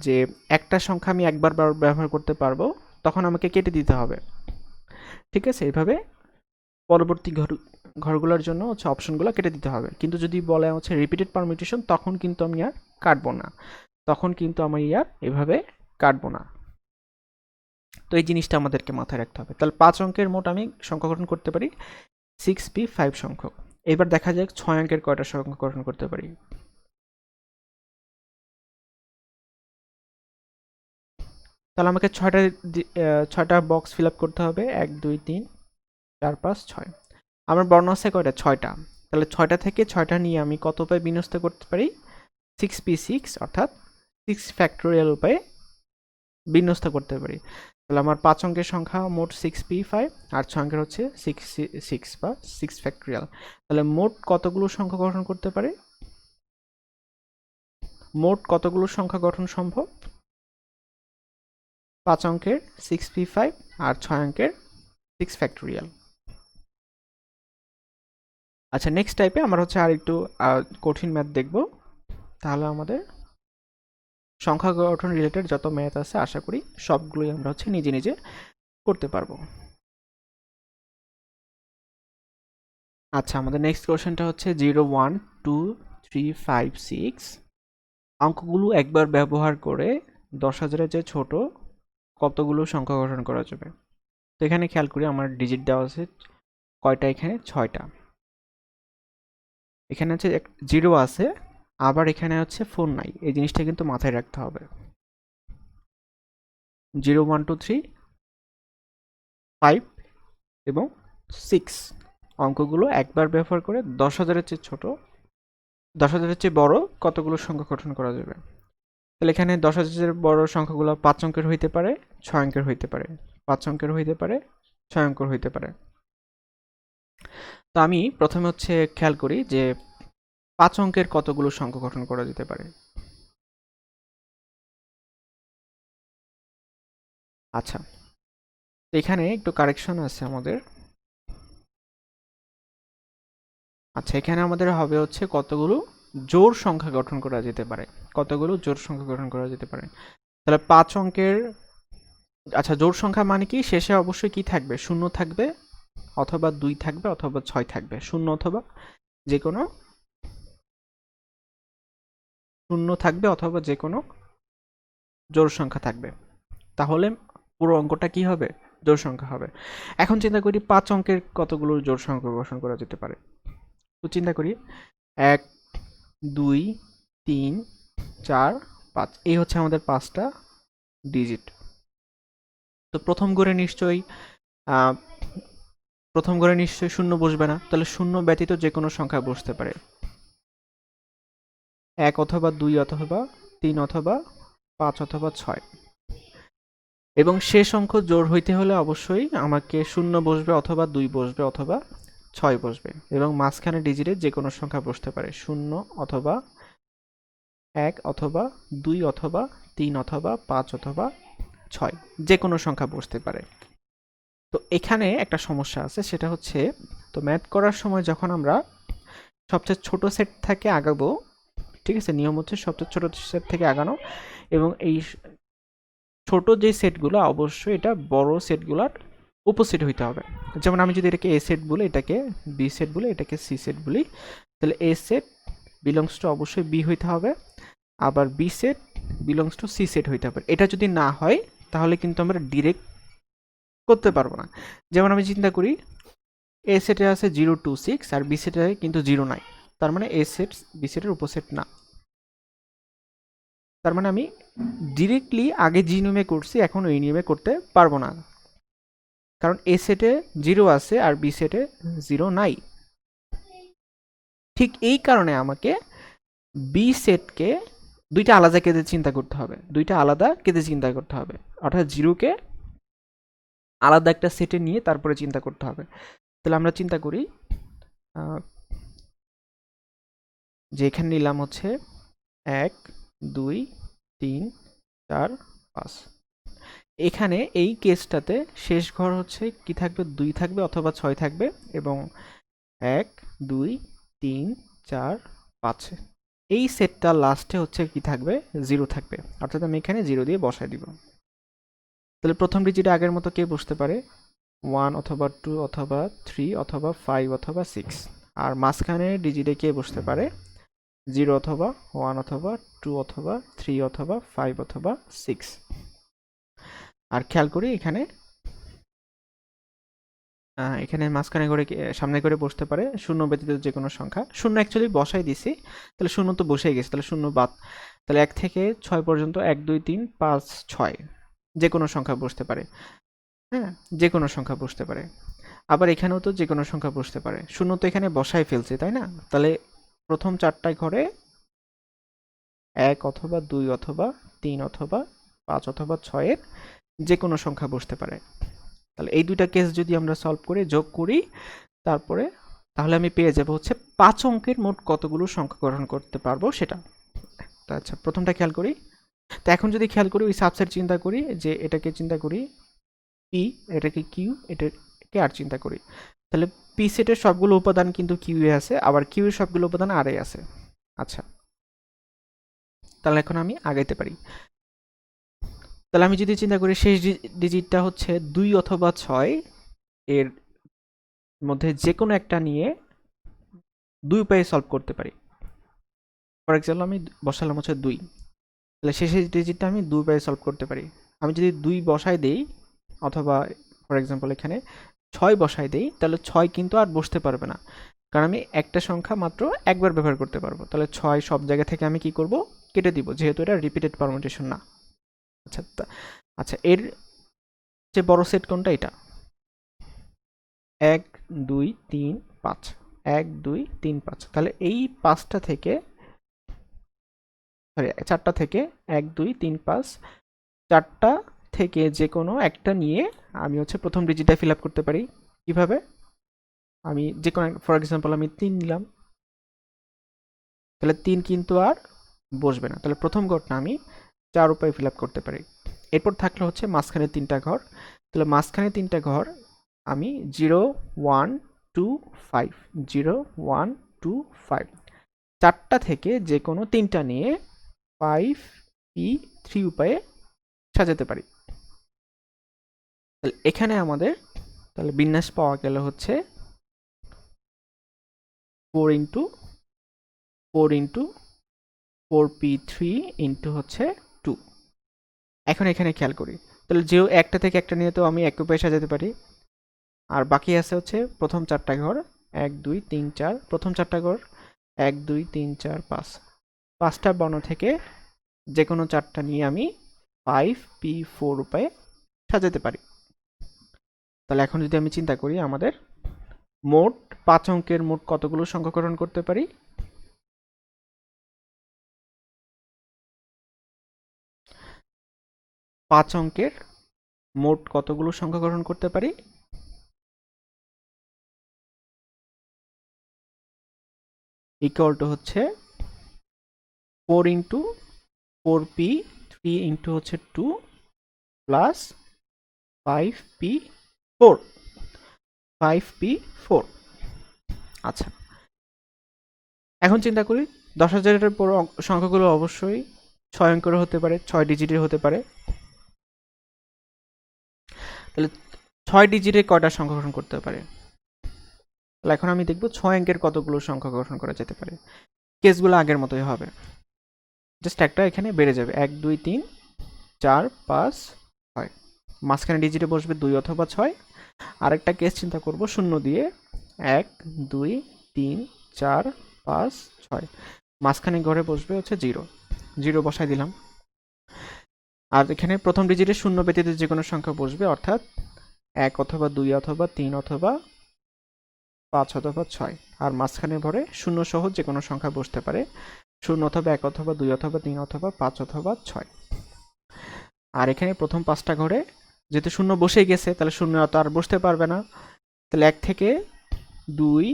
যে একটা সংখ্যা আমি একবার ব্যবহার করতে পারবো, তখন আমাকে কেটে দিতে হবে। ঠিক আছে, এইভাবে পরবর্তী ঘরগুলোর জন্য হচ্ছে অপশনগুলো কেটে দিতে হবে। কিন্তু যদি বলে হচ্ছে রিপিটেড পারমিউটেশন, তখন কিন্তু আমি আর কাটবো না, তখন কিন্তু আমি আর এভাবে কাটবো না। তো এই জিনিসটা আমাদেরকে মাথায় রাখতে হবে। তাহলে 5 অঙ্কের মোট আমি সংখ্যা গঠন করতে পারি 6p5 সংখ্যক। এবার দেখা যাক 6 অঙ্কের কয়টা সংখ্যা গঠন করতে পারি। তাহলে আমাকে 6টা বক্স ফিল আপ করতে হবে, 1 2 3 4 5 6। আমার বর্ণ আছে কয়টা, 6টা। তাহলে 6টা থেকে 6টা নিয়ে আমি কত উপায়ে বিন্যস্ত করতে পারি, 6p6 অর্থাৎ 6 ফ্যাক্টোরিয়াল উপায়ে বিন্যস্ত করতে পারি। তাহলে আমার 5 অঙ্কের সংখ্যা মোট 6p5 আর 6 অঙ্কের হচ্ছে 6 বা 6 ফ্যাক্টোরিয়াল। তাহলে মোট কতগুলো সংখ্যা গঠন করতে পারে, মোট কতগুলো সংখ্যা গঠন সম্ভব, 5 অঙ্কের 6p5 আর 6 অঙ্কের 6 ফ্যাক্টোরিয়াল। আচ্ছা, নেক্সট টাইপে আমরা হচ্ছে আর একটু কঠিন ম্যাথ দেখব। তাহলে আমাদের সংখ্যা গঠন রিলেটেড যত ম্যাথ আছে আশা করি সবগুলোই আমরা হচ্ছে নিজে নিজে করতে পারবো। আচ্ছা, আমাদের নেক্সট কোশ্চেনটা হচ্ছে 0 1 2 3 5 6 অঙ্কগুলো একবার ব্যবহার করে 10,000-এর চেয়ে ছোট কতগুলো সংখ্যা গঠন করা যাবে। তো এখানে খেয়াল করি আমার ডিজিট দেওয়া আছে কয়টা, এখানে 6টা। এখানে হচ্ছে 0 আছে, আবার এখানে হচ্ছে 4 নাই, এই জিনিসটা কিন্তু মাথায় রাখতে হবে। 0 1 2 3 5 এবং 6 অঙ্কগুলো একবার ব্যবহার করে 10,000-এর চেয়ে ছোট, 10,000-এর চেয়ে বড় কতগুলো সংখ্যা গঠন করা যাবে। তাহলে এখানে 10,000-এর বড় সংখ্যাগুলো 5 অঙ্কের হইতে পারে, 6 অঙ্কের হইতে পারে, 5 অঙ্কের হইতে পারে, 6 অঙ্কের হইতে পারে। তো আমি প্রথমে হচ্ছে খেয়াল করি যে 5 অঙ্কের কতগুলো সংখ্যা গঠন করা যেতে পারে। আচ্ছা, এখানে একটু কারেকশন আছে আমাদের। আচ্ছা, এখানে আমাদের হবে হচ্ছে কতগুলো জোড় সংখ্যা গঠন করা যেতে পারে, কতগুলো জোড় সংখ্যা গঠন করা যেতে পারে। তাহলে 5 অঙ্কের, আচ্ছা জোড় সংখ্যা মানে কি, শেষে অবশ্যই কি থাকবে, 0 থাকবে অথবা 2 থাকবে অথবা 6 থাকবে, 0 অথবা যে কোনো 0 থাকবে অথবা যে কোনো জোড় সংখ্যা থাকবে, তাহলে পুরো অঙ্কটা কি হবে, জোড় সংখ্যা হবে। এখন চিন্তা করি 5 অঙ্কের কতগুলো জোড় সংখ্যা গঠন করা যেতে পারে। তো চিন্তা করি 1 2 3 4 5, এই হচ্ছে আমাদের 5টা ডিজিট। তো প্রথম ঘরে নিশ্চয়ই 0 বসবে না, তাহলে 0 ব্যতীত যে কোনো সংখ্যা বসতে পারে, 1 অথবা 2 অথবা 3 অথবা 5 অথবা 6। এবং শেষ অঙ্ক জোড় হইতে হলে অবশ্যই আমাকে 0 বসবে অথবা 2 বসবে অথবা 6 বসবে, এবং মাঝখানে ডিজিটে যে কোনো সংখ্যা বসতে পারে, 0 অথবা 1 অথবা 2 অথবা 3 অথবা 5 অথবা 6, যে কোনো সংখ্যা বসতে পারে। তো এখানে একটা সমস্যা আছে, সেটা হচ্ছে তো ম্যাথ করার সময় যখন আমরা সবচেয়ে ছোট সেট থেকে আগাবো, ঠিক আছে, নিয়ম হচ্ছে সবচেয়ে ছোট সেট থেকে আগানো, এবং এই ছোট যে সেটগুলো অবশ্যই এটা বড় সেটগুলোর উপসেট হইতে হবে। যেমন আমি যদি এটাকে এ সেট বলি, এটাকে বি সেট বলি, এটাকে সি সেট বলি, তাহলে এ সেট বিলংস টু অবশ্যই বি হইতে হবে, আবার B set belongs to C set হইতে হবে। এটা যদি না হয় তাহলে কিন্তু আমরা ডিরেক্ট করতে পারবো না। যেমন আমি চিন্তা করি এ সেটে আছে 0 2 6 আর বি সেটে কিন্তু 0 9, তার মানে এ সেট বি সেটের উপসেট না। তার মানে আমি ডিরেক্টলি আগে জি নিয়মে করছি, এখন এই নিয়মে করতে পারবো না, কারণ এ সেটে 0 আছে আর বি সেটে 0 নাই। ঠিক এই কারণে আমাকে বি সেটকে দুইটা আলাদা কেটে চিন্তা করতে হবে, দুইটা আলাদা কেটে চিন্তা করতে হবে, অর্থাৎ 0কে আলাদা একটা সেটে নিয়ে তারপরে চিন্তা করতে হবে। তাহলে আমরা চিন্তা করি যে এখানে নিলাম হচ্ছে 1 2 3 4 5। এখানে এই কেসটাতে শেষ ঘর হচ্ছে কি থাকবে, 2 থাকবে অথবা 6 থাকবে, এবং 1 2 3 4 5 এই সেটটা লাস্টে হচ্ছে কি থাকবে, 0 থাকবে, অর্থাৎ আমি এখানে 0 দিয়ে বসাই দিব। তাহলে প্রথম ডিজিটে আগের মতো কে বসতে পারে, 1 অথবা 2 অথবা 3 অথবা 5 অথবা 6, আর মাঝখানে ডিজিটে কে বসতে পারে, 0 অথবা 1 অথবা 2 অথবা 3 অথবা 5 অথবা 6। আর খেয়াল করি এখানে এখানে মাঝখানে করে সামনে করে বসতে পারে শূন্য ব্যতীত যে কোনো সংখ্যা। শূন্য অ্যাকচুয়ালি বসাই দিছি, তাহলে শূন্য তো বসেই গেছে, তাহলে শূন্য বাদ। তাহলে 1 থেকে 6 পর্যন্ত 1 2 3 5 6 যে কোনো সংখ্যা বসতে পারে। হ্যাঁ, যে কোনো সংখ্যা বসতে পারে। আবার এখানেও তো যে কোনো সংখ্যা বসতে পারে, শূন্য তো এখানে বসাই ফেলছে তাই না। তাহলে প্রথম 4টায় ঘরে 1 অথবা 2 অথবা 3 অথবা 5 অথবা 6 এর যে কোনো সংখ্যা বসতে পারে। তাহলে এই দুইটা কেস যদি আমরা সলভ করে যোগ করি তারপরে, তাহলে আমি পেয়ে যাব হচ্ছে 5 অঙ্কের মোট কতগুলো সংখ্যা গঠন করতে পারবো সেটা। আচ্ছা, প্রথমটা খেয়াল করি। তো এখন যদি খেয়াল করি ওই সাবসেট চিন্তা করি, যে এটাকে চিন্তা করি পি, এটাকে কিউ, এটাকে আর চিন্তা করি, তাহলে পি সেটের সবগুলো উপাদান কিন্তু কিউ এ আছে, আবার কিউ এর সবগুলো উপাদান আর এ আছে। আচ্ছা, তাহলে এখন আমি আগাইতে পারি। তাহলে আমি যদি চিন্তা করি শেষ ডিজিটটা হচ্ছে 2 অথবা 6 এর মধ্যে যে কোনো একটা নিয়ে 2 উপায়ে সলভ করতে পারি। ফর এক্সাম্পল আমি বসালাম হচ্ছে 2, তাহলে শেষের ডিজিটটা আমি 2 উপায়ে সলভ করতে পারি। আমি যদি 2 বসাই দেই অথবা ফর এক্সাম্পল এখানে 6 বসাই দেই, তাহলে 6 কিন্তু আর বসতে পারবে না, কারণ আমি একটা সংখ্যা মাত্র একবার ব্যবহার করতে পারবো। তাহলে 6 সব জায়গা থেকে আমি কি করব, কেটে দিব, যেহেতু এটা রিপিটেড পারমুটেশন না। আচ্ছা আচ্ছা, এর যে বড় সেট কোনটা, এটা 1 2 3 5, 1 2 3 5। তাহলে এই 5টা থেকে সরি 4টা থেকে 1 2 3 5 4টা থেকে যে কোনো একটা নিয়ে আমি হচ্ছে প্রথম ডিজিটটা ফিল আপ করতে পারি। কিভাবে, আমি যে কোনো ফর এক্সাম্পল আমি 3 নিলাম, তাহলে 3 কিন্তু আর বসবে না, তাহলে প্রথম ঘরটা আমি 4 উপায়ে ফিল আপ করতে পারি। এরপর থাকলে হচ্ছে মাঝখানে 3টা ঘর, তাহলে মাঝখানে 3টা ঘর আমি 0 1 2 5 0 1 2 5 4টা থেকে যে কোনো 3টা নিয়ে 5 p 3 উপায়ে সাজাতে পারি। তাহলে এখানে আমাদের তাহলে বিন্যাস পাওয়া গেল হচ্ছে 4 ইন্টু 4 ইন্টু 4p3 ইন্টু হচ্ছে 2। এখন এখানে খেয়াল করি, তাহলে যেও একটা থেকে একটা নিয়ে তো আমি এক উপায়ে সাজাতে পারি, আর বাকি আছে হচ্ছে প্রথম 4টা ঘর 1 2 3 4, প্রথম 4টা ঘর 1 2 3 4 5, 5টা বর্ণ থেকে যে কোনো 4টা নিয়ে আমি 5p4 উপায়ে সাজাতে পারি। তাহলে এখন যদি আমি চিন্তা করি আমাদের মোট 5 অঙ্কের মোট কতগুলো সংখ্যা গঠন করতে পারি, 5 অঙ্কের মোট কতগুলো সংখ্যা গঠন করতে পারি, ইকুয়াল টু হচ্ছে 4 ইন্টু 4p3 ইন্টু হচ্ছে 2 প্লাস 5p4 5p4। আচ্ছা, এখন চিন্তা করি 10,000-এর পর সংখ্যাগুলো অবশ্যই 6 অঙ্কের হতে পারে, 6 ডিজিটের হতে পারে। তাহলে 6 ডিজিটে কয়টা সংখ্যা গঠন করতে পারে? তাহলে এখন আমি দেখব 6 অঙ্কের কতগুলো সংখ্যা গঠন করা যেতে পারে। কেসগুলো আগের মতোই হবে, জাস্ট একটা এখানে বেড়ে যাবে, 1 2 3 4 5 6, মাঝখানে ডিজিটে বসবে 2 অথবা 6। আরেকটা কেস চিন্তা করব শূন্য দিয়ে, 1 2 3 4 5 6, মাঝখানে ঘরে বসবে হচ্ছে 0, 0 বসাই দিলাম। আর এখানে প্রথম ডিজিটে শূন্য ব্যতীত যে কোনো সংখ্যা বসবে, অর্থাৎ 1 অথবা 2 অথবা 3 অথবা 5 অথবা 6, আর মাঝখানে ঘরে শূন্য সহ যে কোনো সংখ্যা বসতে পারে, 0 অথবা 1 অথবা 2 অথবা 3 অথবা 5 অথবা 6। আর এখানে প্রথম 5টা ঘরে যেহেতু শূন্য বসেই গেছে, তাহলে শূন্য তো আর বসতে পারবে না, তাহলে 1 থেকে 2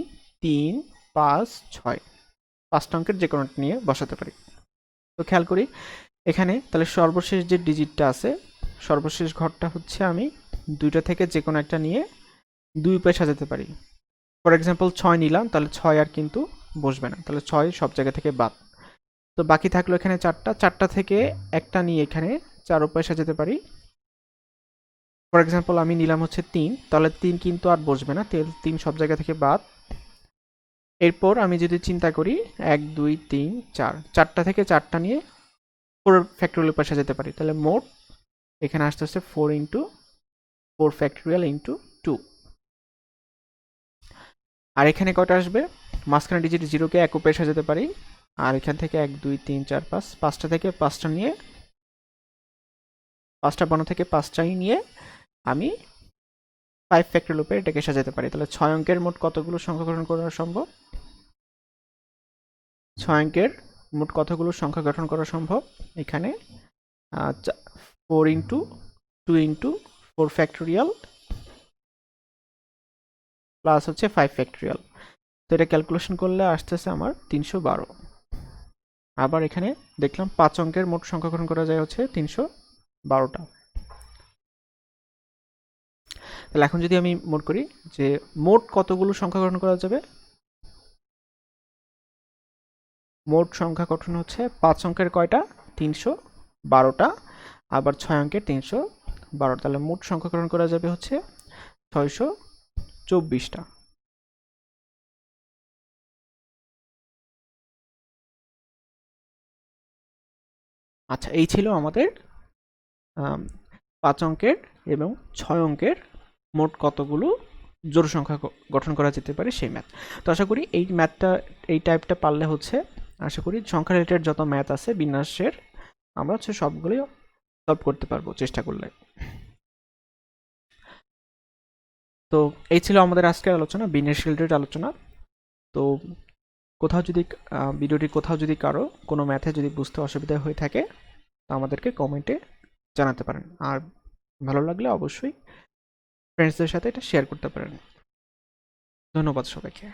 3 5 6, 5টা অঙ্কের যে কোনো নিয়ে বসাতে পারি। তো খেয়াল করি এখানে, তাহলে সর্বশেষ যে ডিজিটটা আছে, সর্বশেষ ঘরটা হচ্ছে আমি 2টা থেকে যে কোনো একটা নিয়ে 2 উপায়ে সাজাতে পারি। ফর এক্সাম্পল 6 নিলাম, তাহলে 6 আর কিন্তু বসবে না, তাহলে 6 সব জায়গা থেকে বাদ। তো বাকি থাকলো এখানে 4টা থেকে একটা নিয়ে এখানে 4 উপায়ে সাজাতে পারি। ফর এক্সাম্পল আমি নিলাম হচ্ছে 3, তাহলে 3 কিন্তু আর বসবে না, 3 সব জায়গা থেকে বাদ। এরপর আমি যদি চিন্তা করি 1 2 3 4, 4টা থেকে 4টা নিয়ে 4 ফ্যাক্টরিয়াল উপায়ে সাজাতে পারি, তাহলে মোট এখানে আসতে আসতে 4 ইন্টু 4 ফ্যাক্টরিয়াল ইন্টু 2। আর এখানে কয়টা আসবে, মাঝখানে ডিজিট 0কে 1 উপায়ে সাজাতে পারি, আর এখান থেকে 1 2 3 4 5, 5টা থেকে 5টা নিয়ে, 5টা বানো থেকে 5টাই নিয়ে আমি 5 ফ্যাক্টরিয়াল উপায়ে এটাকে সাজাতে পারি। তাহলে 6 অঙ্কের মোট কতগুলো সংখ্যা গঠন করা সম্ভব? 6 অঙ্কের মোট কতগুলো সংখ্যা গঠন করা সম্ভব? এখানে 4 ইন্টু 2 ইন্টু 4 ফ্যাক্টরিয়াল প্লাস হচ্ছে 5 ফ্যাক্টরিয়াল। তো এটা ক্যালকুলেশন করলে আসতেছে আমার 312। আবার এখানে দেখলাম 5 অঙ্কের মোট সংখ্যা গঠন করা যায় হচ্ছে 312টা। তাহলে এখন যদি আমি মোট করি যে মোট কতগুলো সংখ্যা গঠন করা যাবে, মোট সংখ্যা গঠন হচ্ছে 5 অঙ্কের কয়টা, 312টা, আবার 6 অঙ্কের 312, তাহলে মোট সংখ্যা গঠন করা যাবে হচ্ছে 624টা। আচ্ছা, এই ছিল আমাদের 5 অঙ্কের এবং 6 অঙ্কের মোট কতগুলো জোড় সংখ্যা গঠন করা যেতে পারে সেই ম্যাথ। তো আশা করি এই ম্যাথটা, এই টাইপটা পারলে হচ্ছে আশা করি সংখ্যা রিলেটেড যত ম্যাথ আছে বিন্যাসের আমরা হচ্ছে সবগুলোই সলভ করতে পারবো চেষ্টা করলে। তো এই ছিল আমাদের আজকের আলোচনা, বিন্যাস রিলেটেড আলোচনা। তো কোথাও যদি ভিডিওটি কোথাও যদি কারো কোনো ম্যাথে যদি বুঝতে অসুবিধা হয়ে থাকে তা আমাদেরকে কমেন্টে জানাতে পারেন, আর ভালো লাগলে অবশ্যই ফ্রেন্ডসদের সাথে এটা শেয়ার করতে পারেন। ধন্যবাদ সবাইকে।